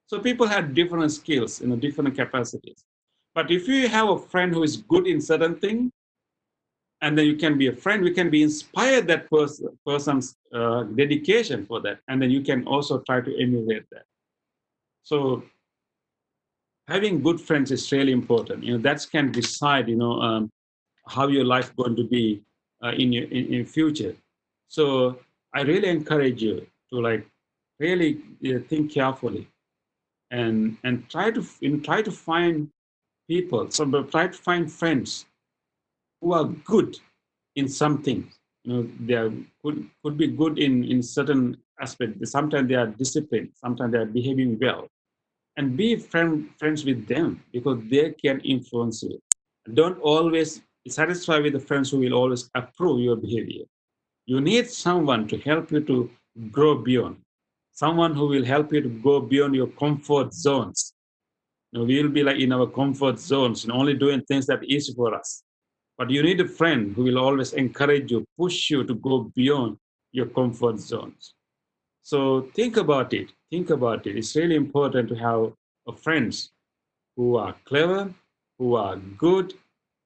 So people have different skills, different capacities. But if you have a friend who is good in certain thing, and then you can be a friend, we can be inspired that person's dedication for that, and then you can also try to emulate that. So having good friends is really important. That can decide how your life going to be in future. So I really encourage you to like really think carefully, and try to find people. So try to find friends who are good in something. They could be good in certain aspects. Sometimes they are disciplined, sometimes they are behaving well, and be friends with them, because they can influence you. Don't always satisfy with the friends who will always approve your behavior. You need someone to help you to grow beyond, someone who will help you to go beyond your comfort zones. We will be like in our comfort zones and only doing things that are easy for us. But you need a friend who will always encourage you, push you to go beyond your comfort zones. So think about it. Think about it. It's really important to have friends who are clever, who are good,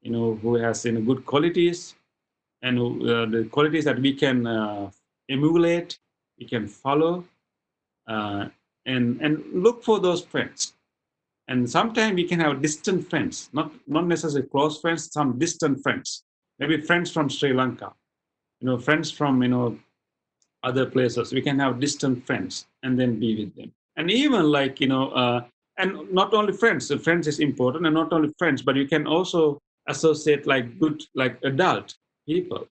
who has good qualities, and the qualities that we can emulate, we can follow, uh, and look for those friends. And sometimes we can have distant friends, not necessarily close friends, some distant friends, maybe friends from Sri Lanka, friends from other places. We can have distant friends and then be with them. And even like and not only friends. So friends is important, and not only friends, but you can also associate like good like adult people.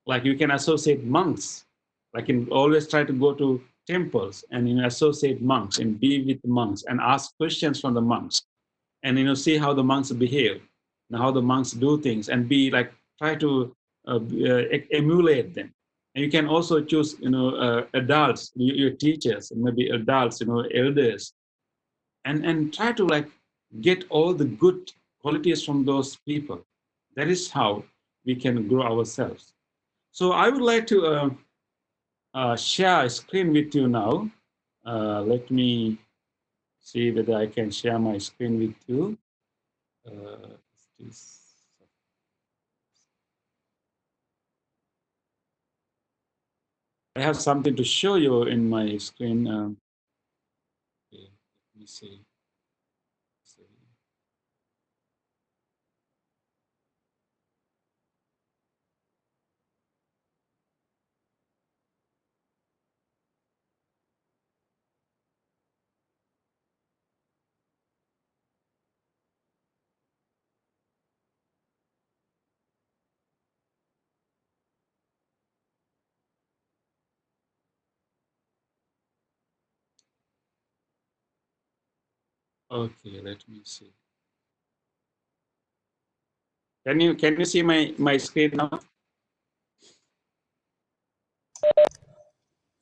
Like you can associate monks. Like you always try to go to temples and associate monks and be with monks and ask questions from the monks, and see how the monks behave and how the monks do things, and be like try to emulate them. And you can also choose adults, your teachers, and maybe adults, elders, and try to like get all the good qualities from those people. That is how we can grow ourselves. So I would like to share a screen with you now. Let me see whether I can share my screen with you. Uh, this, I have something to show you in my screen. Okay, let me see. Okay, let me see. Can you see my screen now?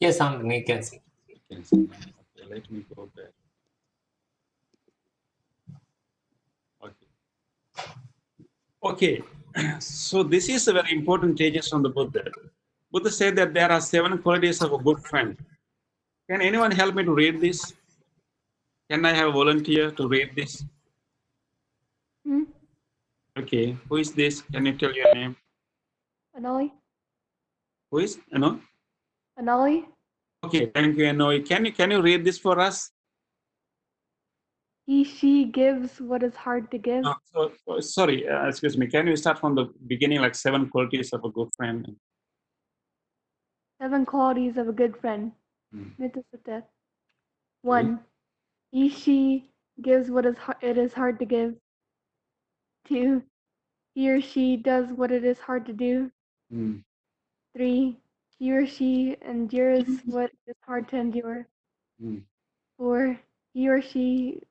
Yes, Uncle, you can see. Can see now. Okay, let me go back. Okay. Okay. So this is a very important teachings from the Buddha. Buddha said that there are 7 qualities of a good friend. Can anyone help me to read this? Can I have a volunteer to read this? Hmm? Okay. Who is this? Can you tell your name? Anali? Who is? No? Anali? Okay. Thank you, Anoi. Can you read this for us? He, she gives what is hard to give. Sorry. Excuse me. Can you start from the beginning, like 7 qualities of a good friend? 7 qualities of a good friend. Hmm. Metta Sutta. 1. He, she gives what it is hard to give. 2. He or she does what it is hard to do. Hmm. 3. He or she endures what is hard to endure. Hmm. 4. He or she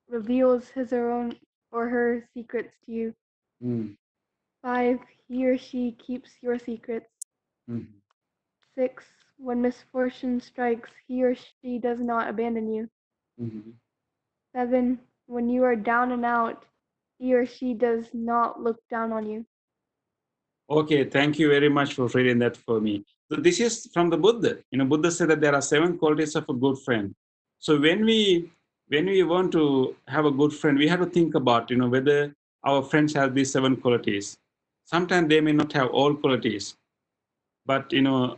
reveals his or own or her secrets to you. Hmm. 5. He or she keeps your secrets. Hmm. 6. When misfortune strikes, he or she does not abandon you. Hmm. 7. When you are down and out, he or she does not look down on you. Okay, thank you very much for reading that for me. So this is from the Buddha. Buddha said that there are 7 qualities of a good friend. So when we want to have a good friend, we have to think about whether our friends have these 7 qualities. Sometimes they may not have all qualities, but uh,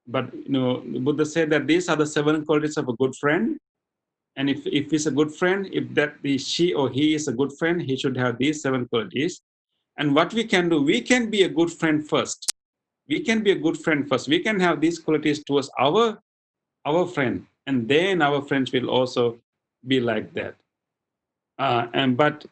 the Buddha said that these are the 7 qualities of a good friend. And if he's a good friend, if she or he is a good friend, he should have these 7 qualities. And what we can do, we can be a good friend first. We can be a good friend first. We can have these qualities towards our friend, and then our friends will also be like that. And but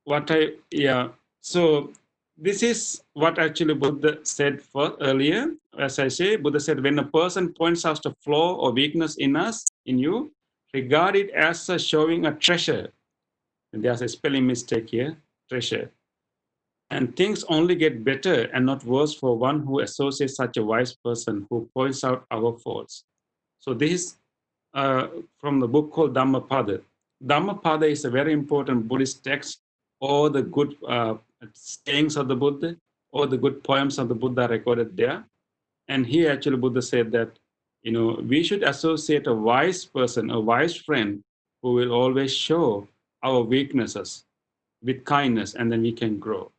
what I yeah. So this is what actually Buddha said for earlier. As I say, Buddha said, when a person points out a flaw or weakness in you, regard it as showing a treasure. And there's a spelling mistake here, treasure. And things only get better and not worse for one who associates such a wise person who points out our faults. So this is from the book called Dhammapada. Dhammapada is a very important Buddhist text. All the good sayings of the Buddha, all the good poems of the Buddha are recorded there. And here actually Buddha said that, we should associate a wise person, a wise friend who will always show our weaknesses with kindness, and then we can grow.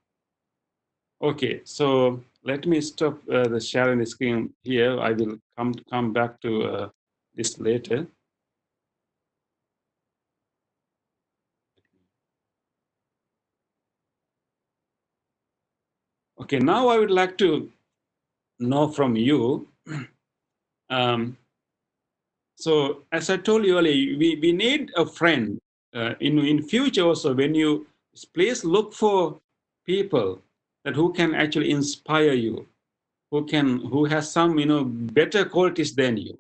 Okay, so let me stop the sharing the screen here. I will come back to this later. Okay, now I would like to know from you. So as I told you earlier, we need a friend in future also. When you please look for people that who can actually inspire you, who has some better qualities than you,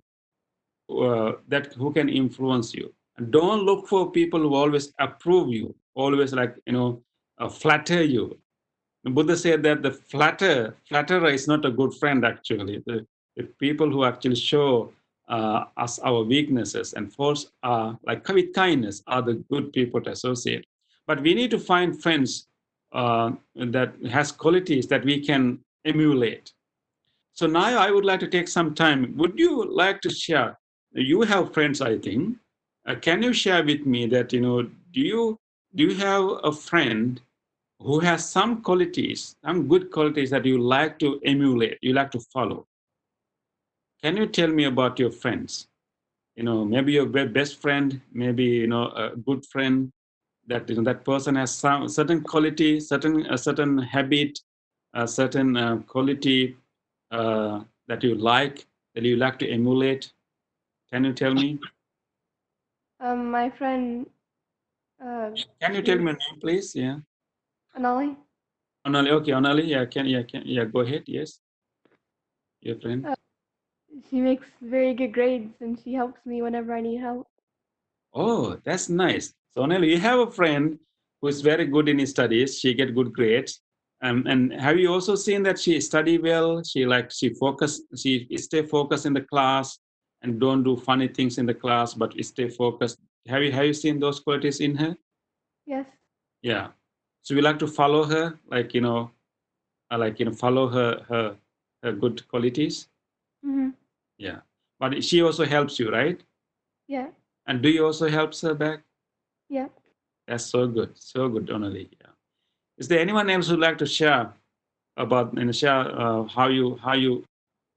that who can influence you. And don't look for people who always approve you, always flatter you. The Buddha said that the flatterer is not a good friend actually. The people who actually show us our weaknesses and faults are like with kindness are the good people to associate. But we need to find friends that has qualities that we can emulate. So now I would like to take some time. Would you like to share? You have friends, I think. Can you share with me that do you have a friend who has some qualities, some good qualities that you like to emulate, you like to follow? Can you tell me about your friends? Maybe your best friend, maybe a good friend that that person has some certain quality, certain habit, a certain quality that you like, that you like to emulate. Can you tell me? My friend, Can you tell she, me a name, please? Yeah. Anali, Onali. Okay, Onali. Yeah. Yeah. Go ahead. Yes. Your friend. uh, she makes very good grades and she helps me whenever I need help. Oh, that's nice. So Onali, you have a friend who is very good in his studies. She get good grades, And have you also seen that she study well? She focus. She stay focused in the class and don't do funny things in the class, but stay focused. Have you seen those qualities in her? Yes. Yeah. So we like to follow her, follow her good qualities. Hmm. Yeah. But she also helps you, right? Yeah. And do you also help her back? Yeah. That's so good, Donnelly. Yeah. Is there anyone else who'd like to share about share how you?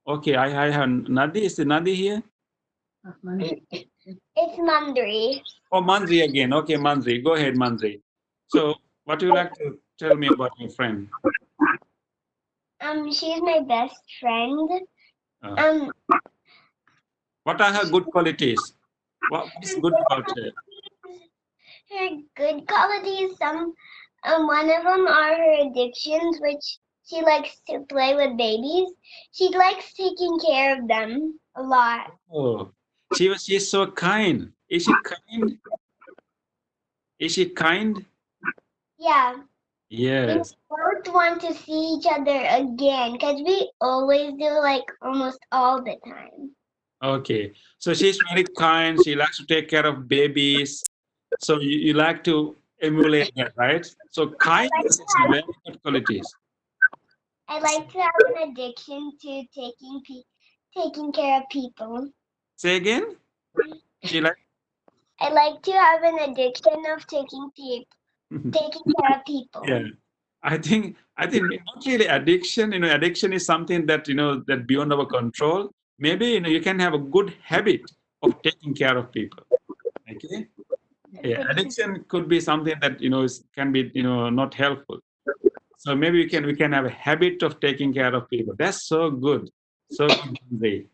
Okay, I have Nadi. Is the Nadi here? It's Mandri. Oh, Mandri again. Okay, Mandri. Go ahead, Mandri. So, what do you like to tell me about your friend? She's my best friend. Uh, Um, what are her good qualities? What is good about her? her good qualities, one of them are her addictions, which she likes to play with babies. She likes taking care of them a lot. Oh, she's so kind. Is she kind? Is she kind? Yeah, we Yes. both want to see each other again because we always do, like almost all the time. Okay. So she's very kind. She likes to take care of babies. So you like to emulate that, right? So I like kindness to is a have, very good qualities. I like to have an addiction to taking care of people. Say again. She like. I like to have an addiction of taking care of people. Yeah. I think not really addiction. Addiction is something that that beyond our control. Maybe you can have a good habit of taking care of people. Okay. Yeah. Addiction could be something that can be not helpful. So maybe we can have a habit of taking care of people. That's so good. So good, Andre.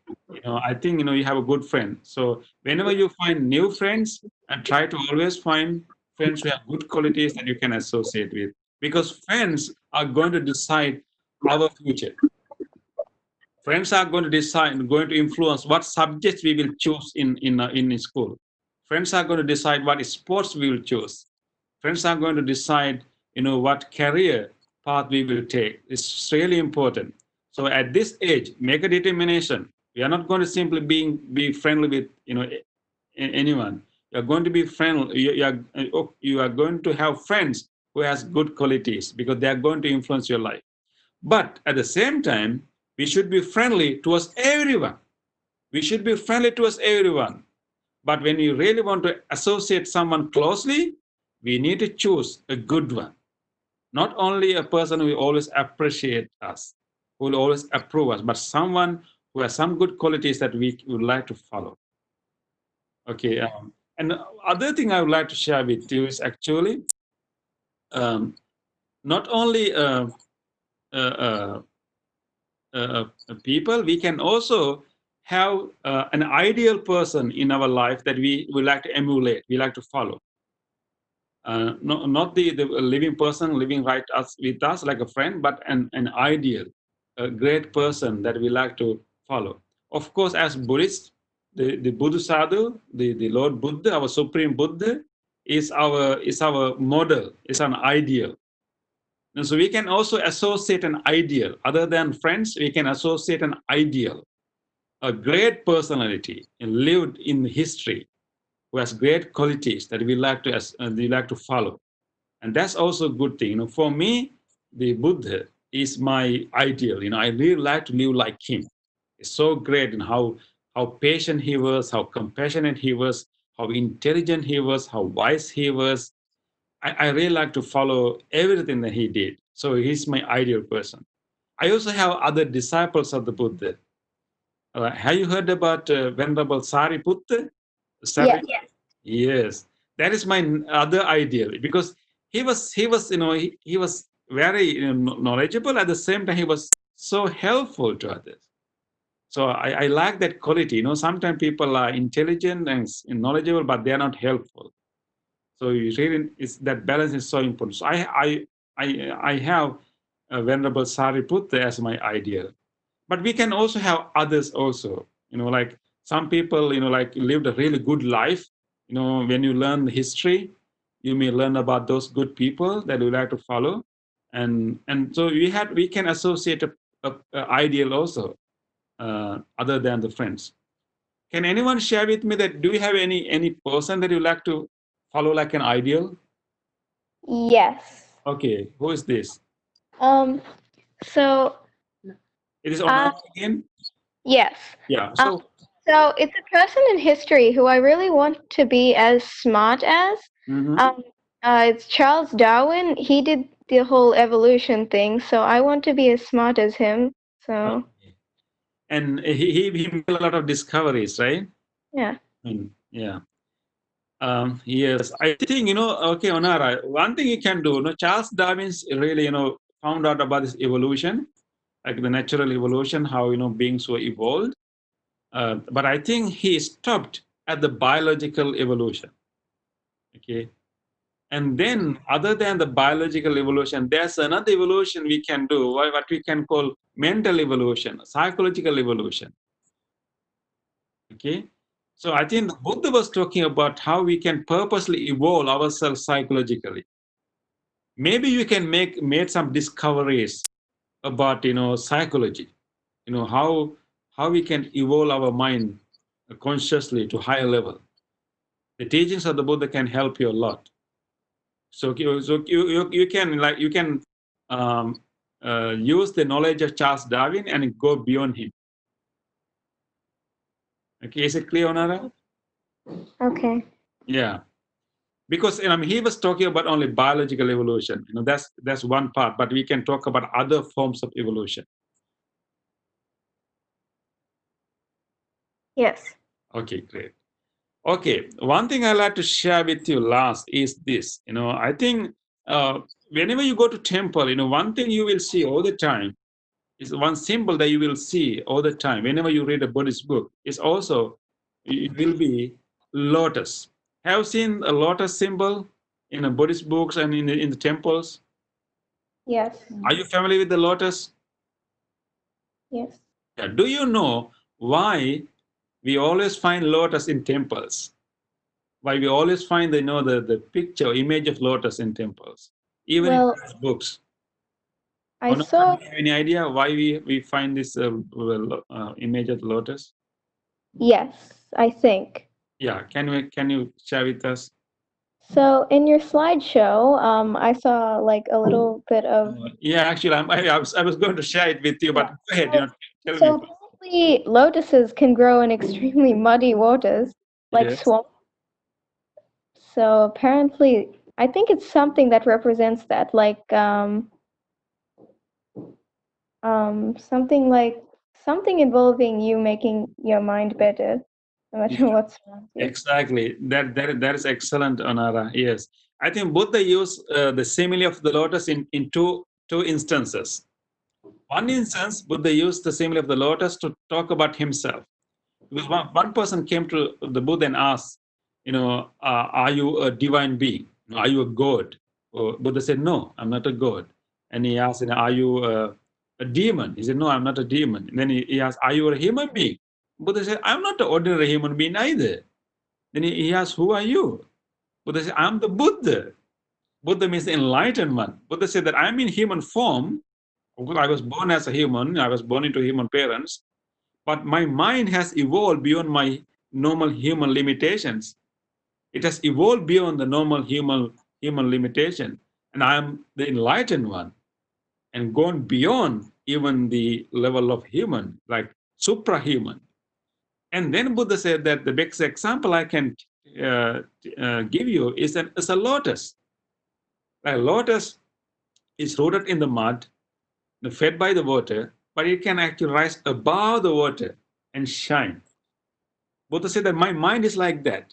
I think you have a good friend. So whenever you find new friends, and try to always find friends who have good qualities that you can associate with. Because friends are going to decide our future. Friends are going to influence what subjects we will choose in school. Friends are going to decide what sports we will choose. Friends are going to decide what career path we will take. It's really important. So at this age, make a determination. We are not going to simply be friendly with anyone. You are going to be friendly. You are going to have friends who has good qualities, because they are going to influence your life. But at the same time, we should be friendly towards everyone. We should be friendly towards everyone. But when you really want to associate someone closely, we need to choose a good one. Not only a person who will always appreciate us, who will always approve us, but someone who has some good qualities that we would like to follow. Okay. And the other thing I would like to share with you is actually um, not only uh, uh, people, we can also have an ideal person in our life that we like to emulate, we like to follow. Not the living person living right with us like a friend, but an ideal, a great person that we like to follow. Of course, as Buddhists, the Buddha Sadhu, the Lord Buddha, our Supreme Buddha, is our model, is an ideal. And so we can also associate an ideal. Other than friends, we can associate an ideal, a great personality lived in history, who has great qualities that we like to follow. And that's also a good thing. For me, the Buddha is my ideal. I really like to live like him. It's so great in how patient he was, how compassionate he was, how intelligent he was, how wise he was. I really like to follow everything that he did. So he's my ideal person. I also have other disciples of the Buddha. Have you heard about Venerable Sariputta? Yeah. Yes, that is my other ideal, because he was very knowledgeable. At the same time, he was so helpful to others. So I like that quality. Sometimes people are intelligent and knowledgeable, but they are not helpful. So you really, that balance is so important. So I have Venerable Sariputta as my ideal. But we can also have others also. Like some people, like lived a really good life. When you learn history, you may learn about those good people that you like to follow. and so we can associate a ideal also, other than the friends. Can anyone share with me that do you have any person that you like to follow like an ideal? Yes. Okay, who is this? So It is Onar uh, again. yes. Yeah. Um, so it's a person in history who I really want to be as smart as. Mhm. It's Charles Darwin. He did the whole evolution thing, so I want to be as smart as him. So Okay. And he made a lot of discoveries, right? yeah. Yeah. Yes, I think, okay, Onara, one thing you can do, Charles Darwin's really, found out about this evolution, like the natural evolution, how, beings were evolved. But I think he stopped at the biological evolution. Okay. And then, other than the biological evolution, there's another evolution we can do, what we can call mental evolution, psychological evolution. Okay. So I think Buddha was talking about how we can purposely evolve ourselves psychologically. Maybe you can made some discoveries about psychology, how we can evolve our mind consciously to higher level. The teachings of the Buddha can help you a lot. So you can um, use the knowledge of Charles Darwin and go beyond him. Okay, is it clear, Onara? Okay. Yeah, because he was talking about only biological evolution. That's one part, but we can talk about other forms of evolution. Yes. Okay, great. Okay, one thing I like to share with you last is this. I think whenever you go to temple, one thing you will see all the time is one symbol that you will see all the time. Whenever you read a Buddhist book, it will be lotus. Have you seen a lotus symbol in the Buddhist books and in the temples? Yes. Are you familiar with the lotus? Yes. Yeah. Do you know why we always find lotus in temples? Why we always find the picture image of lotus in temples, even in Well, books? I Or not, saw. do you have any idea why we find this image of lotus? Yes, I think. Yeah, can you share with us? So in your slideshow, I saw like a little bit of. Yeah, actually, I was going to share it with you, but Yeah. go ahead. So, Tell me. so apparently lotuses can grow in extremely muddy waters, like Yes, swamp. So apparently, I think it's something that represents that, like something involving you making your mind better, no yeah, matter what's around you. exactly. That is excellent, Anara. Yes, I think Buddha used the simile of the lotus in two instances. One instance, Buddha used the simile of the lotus to talk about himself. Because one person came to the Buddha and asked, are you a divine being? Are you a god? Buddha said, no, I'm not a god. And he asked, are you a demon? He said, no, I'm not a demon. And then he asked, are you a human being? Buddha said, I'm not an ordinary human being either. Then he asked, who are you? Buddha said, I'm the Buddha. Buddha means the enlightened one. Buddha said that I'm in human form. I was born as a human. I was born into human parents. But my mind has evolved beyond my normal human limitations. It has evolved beyond the normal human limitation. And I am the enlightened one and gone beyond even the level of human, like suprahuman. And then Buddha said that the best example I can give you is a lotus. A lotus is rooted in the mud, fed by the water, but it can actually rise above the water and shine. Buddha said that my mind is like that.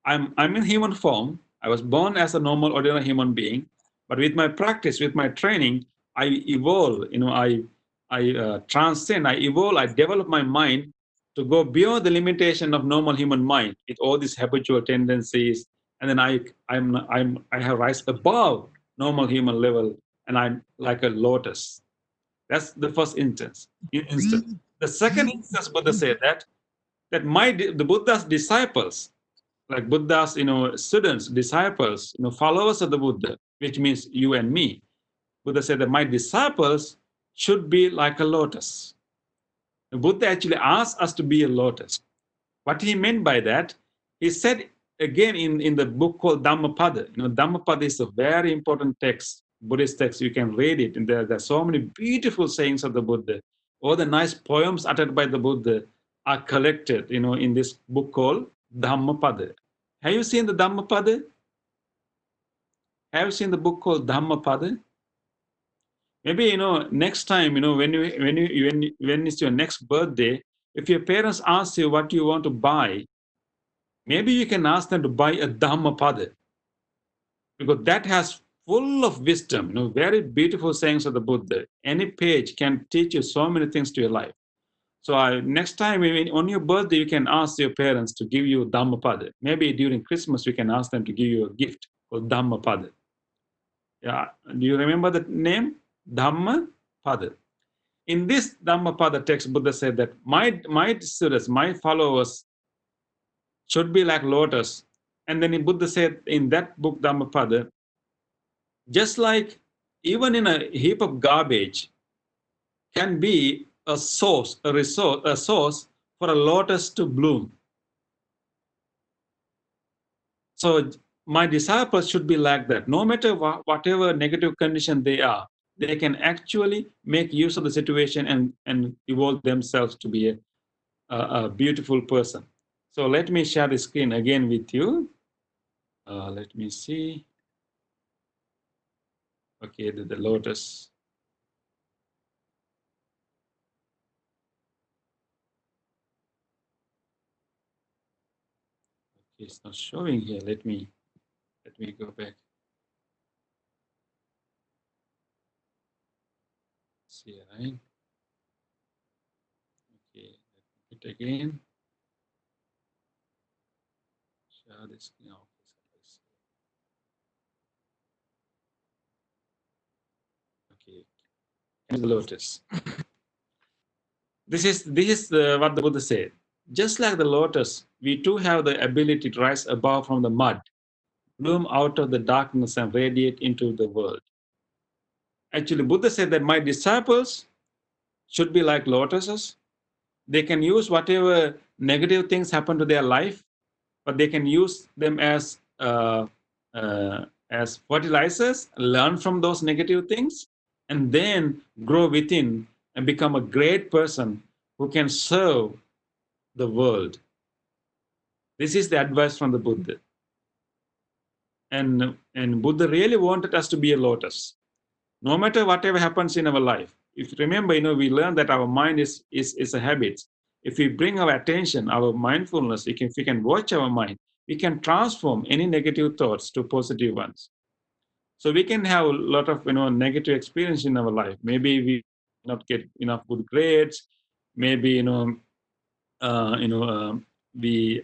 I'm in human form. I was born as a normal, ordinary human being, but with my practice, with my training, I evolve. I transcend. I evolve. I develop my mind to go beyond the limitation of normal human mind with all these habitual tendencies, and then I have rise above normal human level, and I'm like a lotus. That's the first instance. The second instance, Buddha said that the Buddha's disciples, like Buddha's students, disciples, followers of the Buddha, which means you and me. Buddha said that my disciples should be like a lotus. The Buddha actually asked us to be a lotus. What he meant by that, he said again in the book called Dhammapada. Dhammapada is a very important text, Buddhist text. You can read it, and there are so many beautiful sayings of the Buddha. All the nice poems uttered by the Buddha are collected, in this book called Dhammapada. Have you seen the Dhammapada? Have you seen the book called Dhammapada? Maybe next time, when it's your next birthday, if your parents ask you what you want to buy, maybe you can ask them to buy a Dhammapada, because that has full of wisdom, very beautiful sayings of the Buddha. Any page can teach you so many things to your life. So next time, on your birthday, you can ask your parents to give you Dhammapada. Maybe during Christmas, you can ask them to give you a gift called Dhammapada. Yeah, do you remember the name? Dhammapada. In this Dhammapada text, Buddha said that my students, my followers should be like lotus. And then Buddha said in that book, Dhammapada, just like even in a heap of garbage can be a source, a source for a lotus to bloom. So my disciples should be like that. No matter whatever negative condition they are, they can actually make use of the situation and evolve themselves to be a beautiful person. So let me share the screen again with you. Let me see. Okay, the lotus. Okay, it's not showing here. Let me go back. See, right? Okay, let me hit again. Share the screen. Okay, here's the lotus. This is what the Buddha said. Just like the lotus, we too have the ability to rise above from the mud, bloom out of the darkness, and radiate into the world. Actually, Buddha said that my disciples should be like lotuses. They can use whatever negative things happen to their life, but they can use them as fertilizers, learn from those negative things, and then grow within and become a great person who can serve the world. This is the advice from the Buddha. And Buddha really wanted us to be a lotus. No matter whatever happens in our life, if you remember, we learned that our mind is a habit. If we bring our attention, our mindfulness, if we can watch our mind, we can transform any negative thoughts to positive ones. So we can have a lot of negative experience in our life. Maybe we not get enough good grades. Maybe we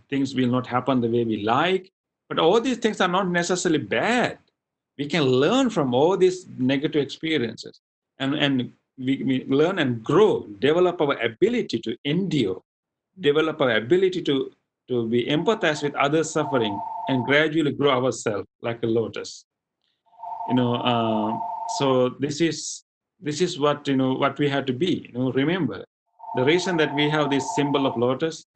things will not happen the way we like. But all these things are not necessarily bad. We can learn from all these negative experiences, and we learn and grow, develop our ability to endure, develop our ability to be empathized with others' suffering, and gradually grow ourselves like a lotus. So this is what what we have to be. Remember, the reason that we have this symbol of lotus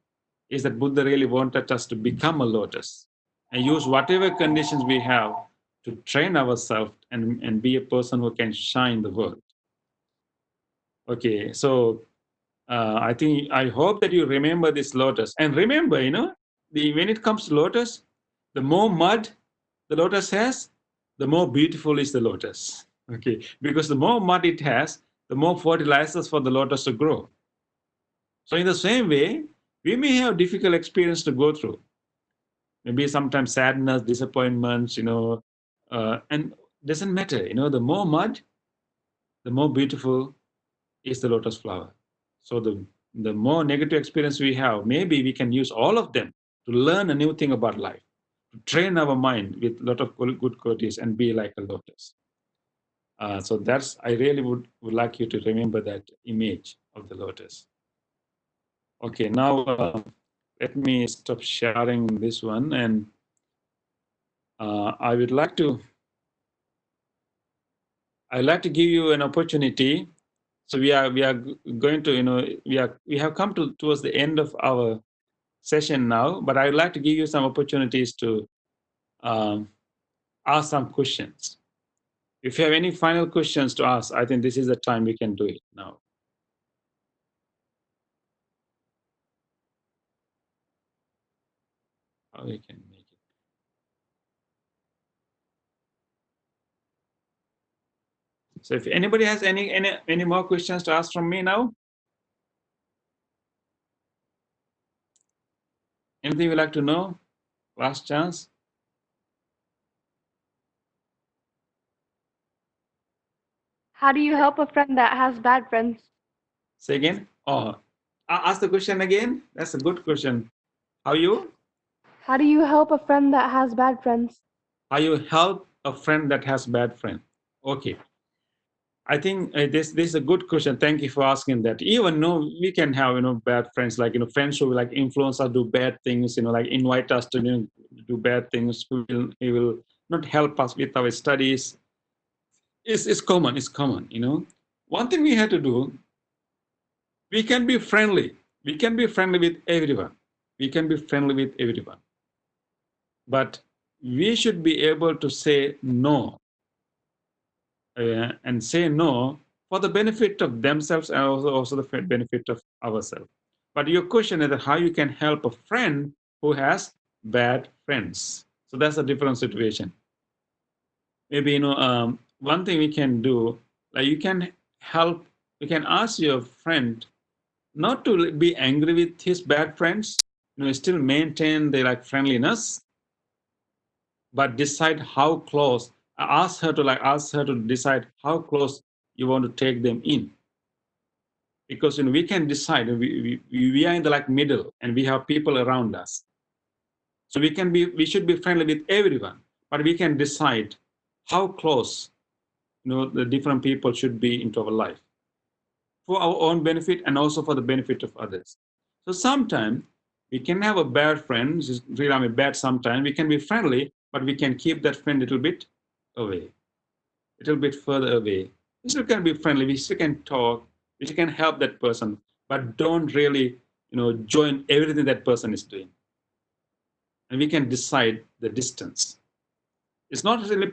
is that Buddha really wanted us to become a lotus and use whatever conditions we have to train ourselves and be a person who can shine the world. Okay, so I hope that you remember this lotus. And remember, when it comes to lotus, the more mud the lotus has, the more beautiful is the lotus. Okay, because the more mud it has, the more fertilizers for the lotus to grow. So in the same way, we may have difficult experience to go through. Maybe sometimes sadness, disappointments, and doesn't matter. The more mud, the more beautiful is the lotus flower. So the more negative experience we have, maybe we can use all of them to learn a new thing about life, to train our mind with a lot of good qualities and be like a lotus. So I really would like you to remember that image of the lotus. Okay, now let me stop sharing this one, and I would like to I'd like to give you an opportunity. So we are going to, we have come towards the end of our session now, but I'd like to give you some opportunities to ask some questions. If you have any final questions to ask, I think this is the time we can do it now. How we can make it. So if anybody has any more questions to ask from me now, anything you'd like to know? Last chance. How do you help a friend that has bad friends? Say again. Oh, ask the question again. That's a good question. How you help a friend that has bad friends? How you help a friend that has bad friend? Okay. I think this is a good question. Thank you for asking that. Even though we can have bad friends, like friends who like influence us do bad things, like invite us to do bad things, who will not help us with our studies. It's common. It's common. One thing we have to do, we can be friendly. We can be friendly with everyone. We can be friendly with everyone. But we should be able to say no, and say no for the benefit of themselves and also the benefit of ourselves. But your question is that how you can help a friend who has bad friends. So that's a different situation. Maybe one thing we can do, like you can ask your friend not to be angry with his bad friends, still maintain their like friendliness, but decide how close. Ask her to decide how close you want to take them in, because we can decide. We are in the like middle, and we have people around us, so we should be friendly with everyone, but we can decide how close the different people should be into our life, for our own benefit and also for the benefit of others. So sometimes we can have a bad friend, just really bad sometimes. We can be friendly, but we can keep that friend a little bit away, a little bit further away. We still can be friendly, we still can talk, we still can help that person, but don't really, join everything that person is doing. And we can decide the distance. It's not really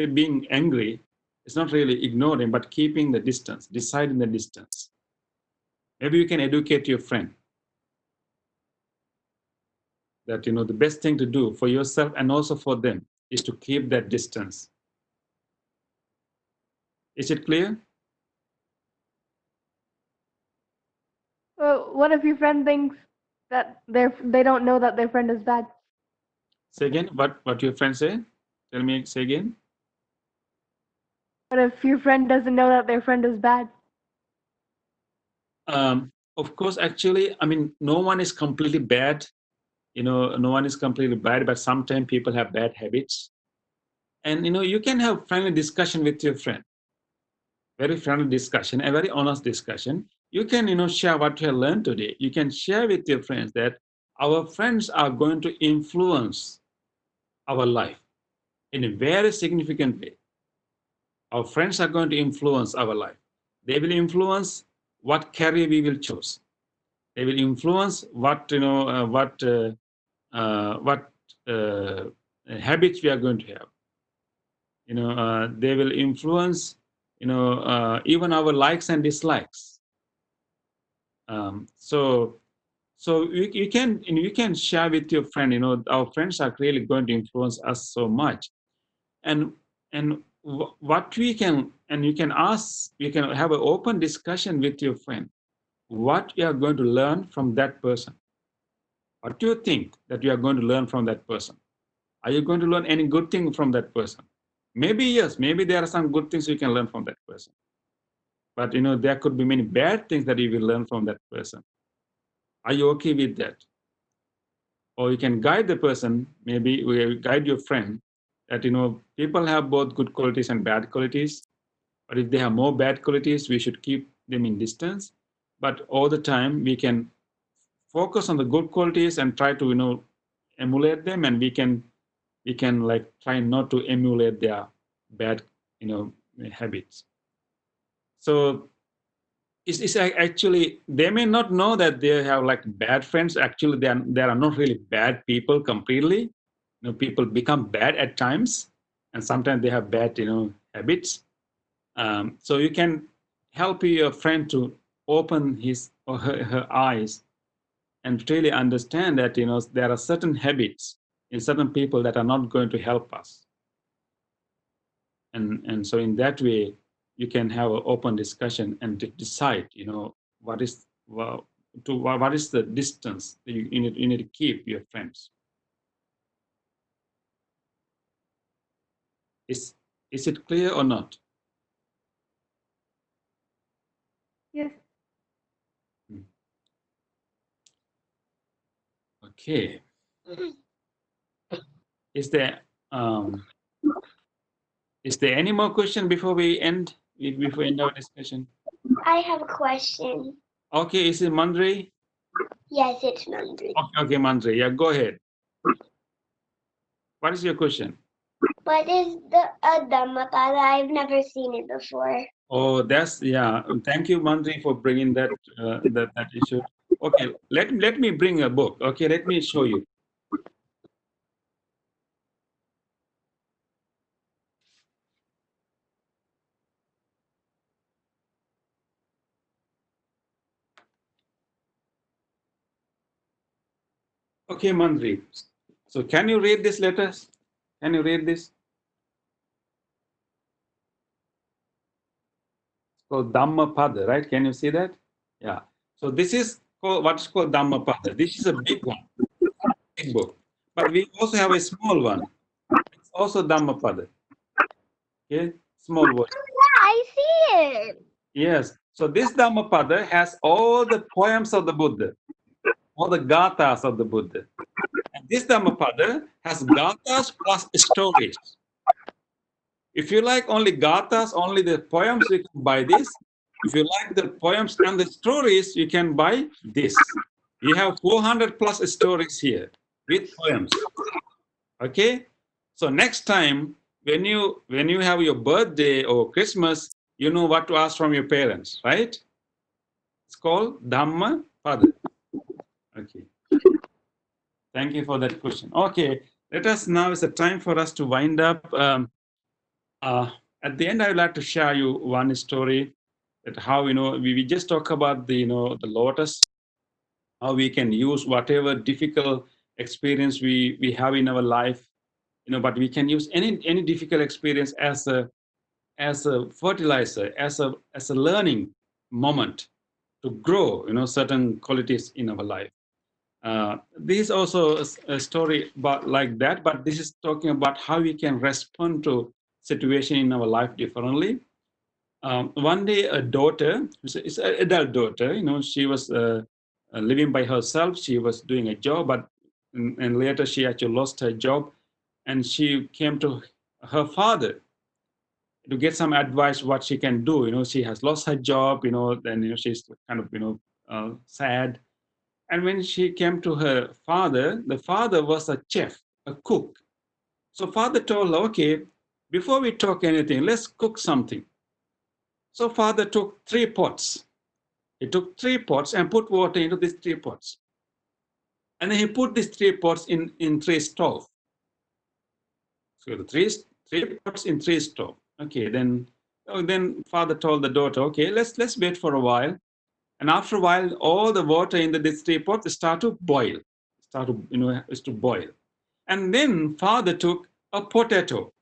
being angry, it's not really ignoring, but keeping the distance, deciding the distance. Maybe you can educate your friend that the best thing to do for yourself and also for them is to keep that distance. Is it clear? What if your friend thinks that they don't know that their friend is bad? Say again. What your friend say? Tell me. Say again. What if your friend doesn't know that their friend is bad? Of course, actually, I mean, no one is completely bad. No one is completely bad, but sometimes people have bad habits. And you can have friendly discussion with your friend. Very friendly discussion, a very honest discussion. You can share what you have learned today. You can share with your friends that our friends are going to influence our life in a very significant way. Our friends are going to influence our life. They will influence what career we will choose. They will influence what uh, habits we are going to have. They will influence even our likes and dislikes. So you can share with your friend. Our friends are really going to influence us so much, and what we can, and you can ask, you can have an open discussion with your friend what you are going to learn from that person. What do you think that you are going to learn from that person? Are you going to learn any good thing from that person? Maybe yes, maybe there are some good things you can learn from that person, but there could be many bad things that you will learn from that person. Are you okay with that? Or you can guide the person, maybe we guide your friend that people have both good qualities and bad qualities. But if they have more bad qualities, we should keep them in distance. But all the time, we can focus on the good qualities and try to emulate them, and we can like try not to emulate their bad habits. So it's actually, they may not know that they have like bad friends. Actually, they are not really bad people completely. People become bad at times, and sometimes they have bad habits. So you can help your friend to open his or her eyes and really understand that there are certain habits in certain people that are not going to help us. And so in that way, you can have an open discussion and decide, what is what is the distance that you need to keep your friends. Is it clear or not? Yes. Okay. Is there any more question before we end our discussion? I have a question. Okay, is it Mandri? Yes, it's Nandri. Okay, Mandri, yeah, go ahead. What is your question? What is the Dhammapada? I've never seen it before. Oh, thank you, Mandri, for bringing that that issue. Okay, let me bring a book. Okay, let me show you. Okay, Mandri. So can you read this letters? Can you read this? It's called Dhammapada, right? Can you see that? Yeah. So this is what's called Dhammapada. This is a big one, big book. But we also have a small one. It's also Dhammapada. Okay, small word. I see it. Yes. So this Dhammapada has all the poems of the Buddha, all the gathas of the Buddha. And this Dhammapada has gathas plus stories. If you like only gathas, only the poems, you can buy this. If you like the poems and the stories, you can buy this. You have 400 plus stories here with poems. Okay? So next time when you have your birthday or Christmas, you know what to ask from your parents, right? It's called Dhamma Pada. Okay. Thank you for that question. Okay, let us now, it's a time for us to wind up. At the end, I would like to share you one story that how, we just talk about the lotus, how we can use whatever difficult experience we have in our life, but we can use any difficult experience as a fertilizer, as a learning moment to grow, certain qualities in our life. This is also a story about like that, but this is talking about how we can respond to situation in our life differently. One day, a daughter, it's an adult daughter, she was living by herself. She was doing a job, but and later she actually lost her job, and she came to her father to get some advice what she can do. She has lost her job. Then she's kind of sad. And when she came to her father, the father was a chef, a cook. So father told her, okay, before we talk anything, let's cook something. So father took 3 pots. He took 3 pots and put water into these 3 pots. And then he put these 3 pots in 3 stove. So the three pots in 3 stove. Okay, then father told the daughter, okay, let's wait for a while. And after a while, all the water in these 3 pots start to boil. Is to boil. And then father took a potato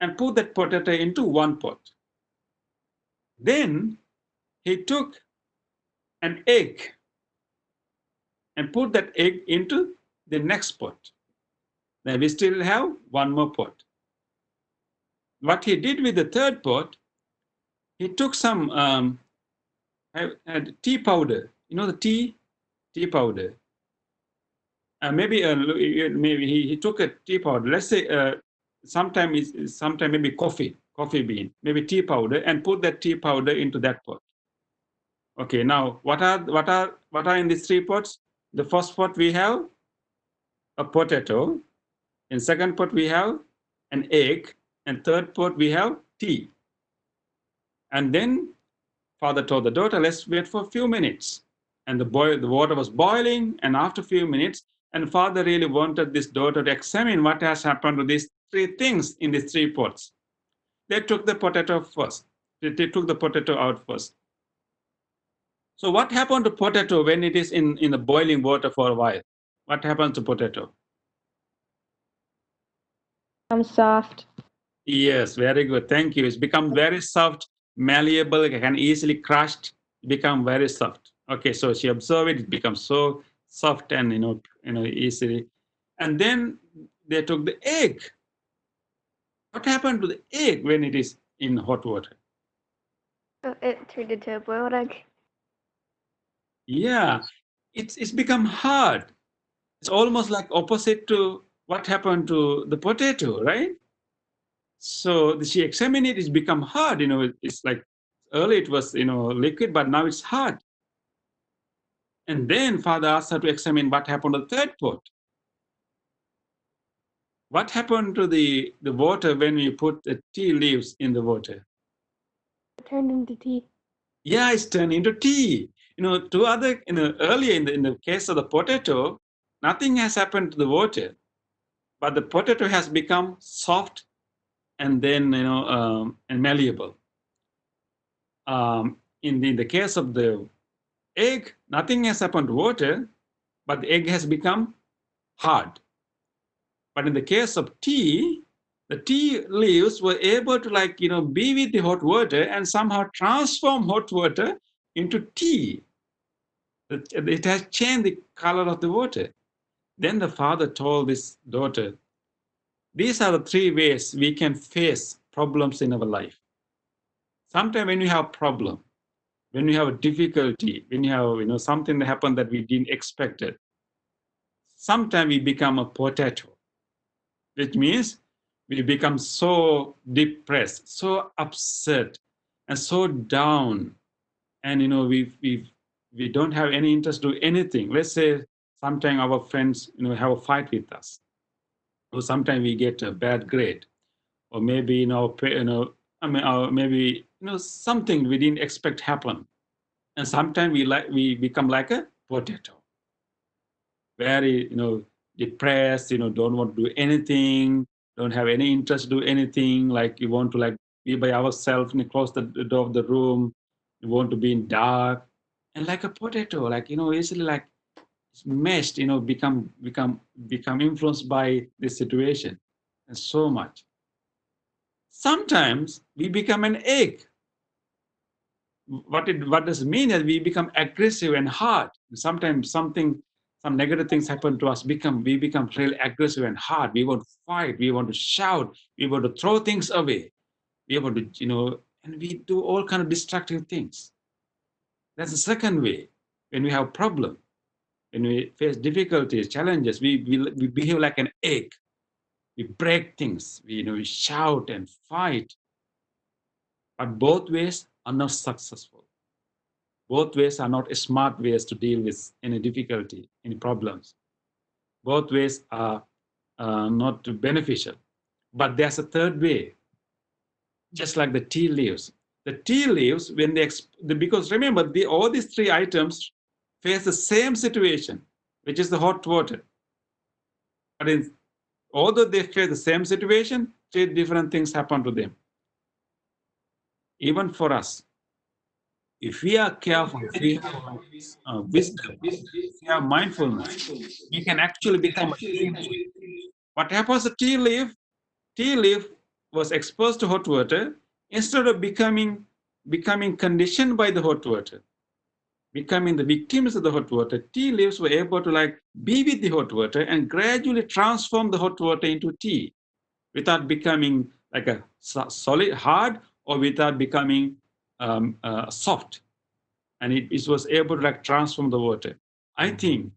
and put that potato into 1 pot. Then he took an egg and put that egg into the next pot. Then we still have 1 more pot. What he did with the 3rd pot, he took some tea powder. The tea powder. Maybe he took a tea powder. Let's say sometime maybe coffee bean, maybe tea powder, and put that tea powder into that pot. Okay, now what are in these 3 pots? The first pot we have a potato. In second pot we have an egg, And third pot, we have tea. And then father told the daughter, let's wait for a few minutes. And the water was boiling, and after a few minutes, and father really wanted this daughter to examine what has happened to these three things in these three pots. They took the potato first. They took the potato out first. So what happened to potato when it is in the boiling water for a while? What happens to potato? I'm soft. Yes, very good. Thank you. It's become very soft, malleable, it can easily crushed, become very soft. Okay, so she observed it, it becomes so soft and easily. And then they took the egg. What happened to the egg when it is in hot water? So it turned into a boiled egg. Yeah, it's become hard. It's almost like opposite to what happened to the potato, right? So she examined it, it's become hard. It's like early it was liquid, but now it's hard. And then father asked her to examine what happened to the third pot. What happened to the water when we put the tea leaves in the water? It turned into tea. Yeah, it's turned into tea. Two other, earlier in the case of the potato, nothing has happened to the water, but the potato has become soft and then and malleable. In the case of the egg, nothing has happened to water, but the egg has become hard. But in the case of tea, the tea leaves were able to be with the hot water and somehow transform hot water into tea. It has changed the color of the water. Then the father told his daughter, these are the three ways we can face problems in our life. Sometimes when you have problem, when you have a difficulty, when you have something that happened that we didn't expect it, sometimes we become a potato, which means we become so depressed, so upset, and so down, and we don't have any interest to do anything. Let's say sometimes our friends have a fight with us, or sometimes we get a bad grade, or maybe maybe something we didn't expect happen, and sometimes we become like a potato, very depressed, don't want to do anything, don't have any interest to do anything, like you want to be by ourselves and close the door of the room, you want to be in dark, and like a potato, easily it's meshed, become influenced by this situation, and so much. Sometimes we become an egg. What does it mean is we become aggressive and hard. Sometimes some negative things happen to us, we become really aggressive and hard. We want to fight, we want to shout, we want to throw things away, we want to and we do all kind of destructive things. That's the second way. When we have problem, when we face difficulties, challenges, we behave like an egg. We break things, we shout and fight, but both ways are not successful. Both ways are not smart ways to deal with any difficulty, any problems. Both ways are not beneficial. But there's a third way, just like the tea leaves. The tea leaves, when because remember, all these three items face the same situation, which is the hot water. But although they face the same situation, three different things happen to them. Even for us, if we are careful, if we have wisdom, if we have mindfulness, we can actually become a tea leaf. What happens to tea leaf? Tea leaf was exposed to hot water. Instead of becoming conditioned by the hot water, becoming the victims of the hot water, tea leaves were able to be with the hot water and gradually transform the hot water into tea without becoming like a solid, hard, or without becoming soft. And it was able to transform the water. I think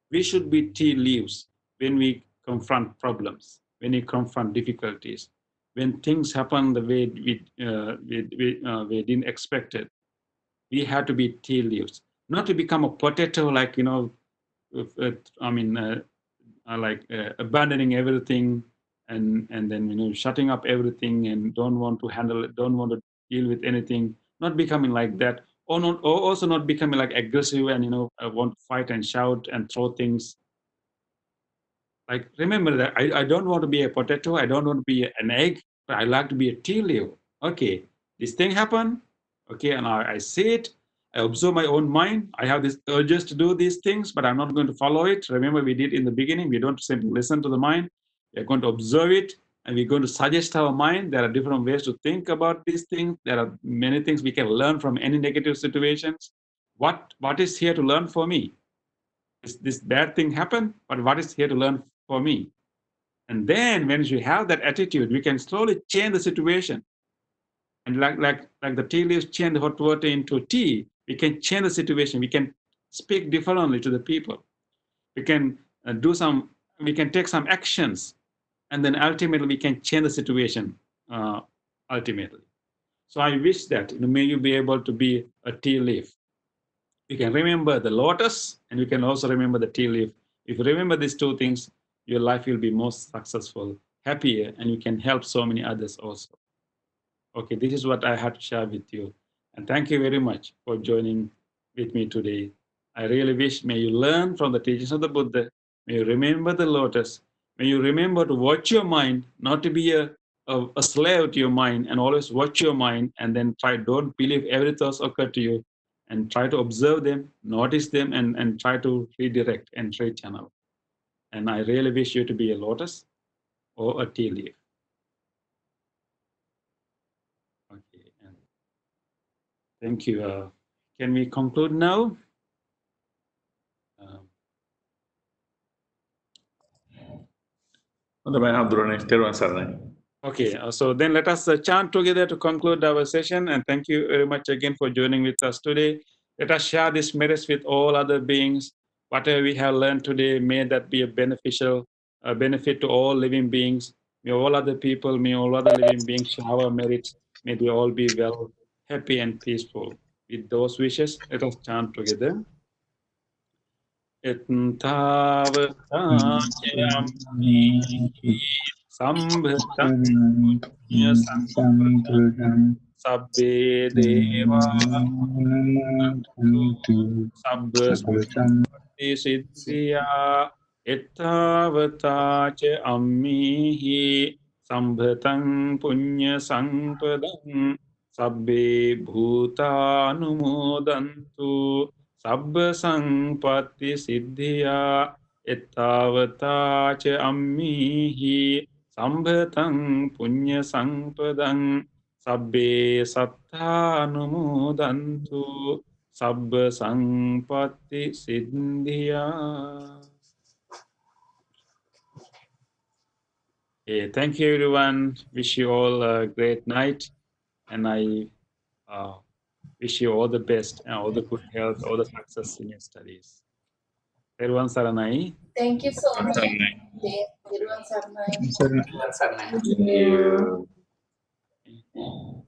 we should be tea leaves when we confront problems, when we confront difficulties, when things happen the way we didn't expect it. We have to be tea leaves, not to become a potato, abandoning everything and then shutting up everything and don't want to handle it, don't want to deal with anything, not becoming like that, or also not becoming like aggressive and want to fight and shout and throw things. Like, remember that I don't want to be a potato, I don't want to be an egg, but I like to be a tea leaf. Okay, this thing happened. Okay, and I see it. I observe my own mind. I have these urges to do these things, but I'm not going to follow it. Remember, we did in the beginning. We don't simply listen to the mind. We're going to observe it, and we're going to suggest our mind. There are different ways to think about these things. There are many things we can learn from any negative situations. What is here to learn for me? This bad thing happened, but what is here to learn for me? And then when you have that attitude, we can slowly change the situation. And like the tea leaves change the hot water into tea, we can change the situation. We can speak differently to the people. We can we can take some actions, and then ultimately we can change the situation. Ultimately, so I wish that may you be able to be a tea leaf. You can remember the lotus, and you can also remember the tea leaf. If you remember these two things, your life will be more successful, happier, and you can help so many others also. Okay, this is what I had to share with you. And thank you very much for joining with me today. I really wish may you learn from the teachings of the Buddha. May you remember the lotus. May you remember to watch your mind, not to be a slave to your mind, and always watch your mind and then don't believe every thought occur to you, and try to observe them, notice them, and try to redirect and channel. And I really wish you to be a lotus or a tea leaf. Okay. And thank you. Can we conclude now? Okay, so then let us chant together to conclude our session. And thank you very much again for joining with us today. Let us share this merits with all other beings. Whatever we have learned today, may that be a beneficial benefit to all living beings. May all other people, may all other living beings share our merits. May they all be well, happy, and peaceful. With those wishes, let us chant together. Sambhata sabbe deva sabba sampatti siddhiya ettavata ca ammihi sambhatam punya sampadam sabbe bhutanumodantu sabba sampatti siddhiya ettavata ca ammihi sambhatam punya sampadam sabbe satthanumodantu sabba sampatti siddhiya. Okay, thank you everyone. Wish you all a great night, and I wish you all the best and all the good health, all the success in your studies. Everyone saranai. Thank you so much. Everyone, Thank you. Okay.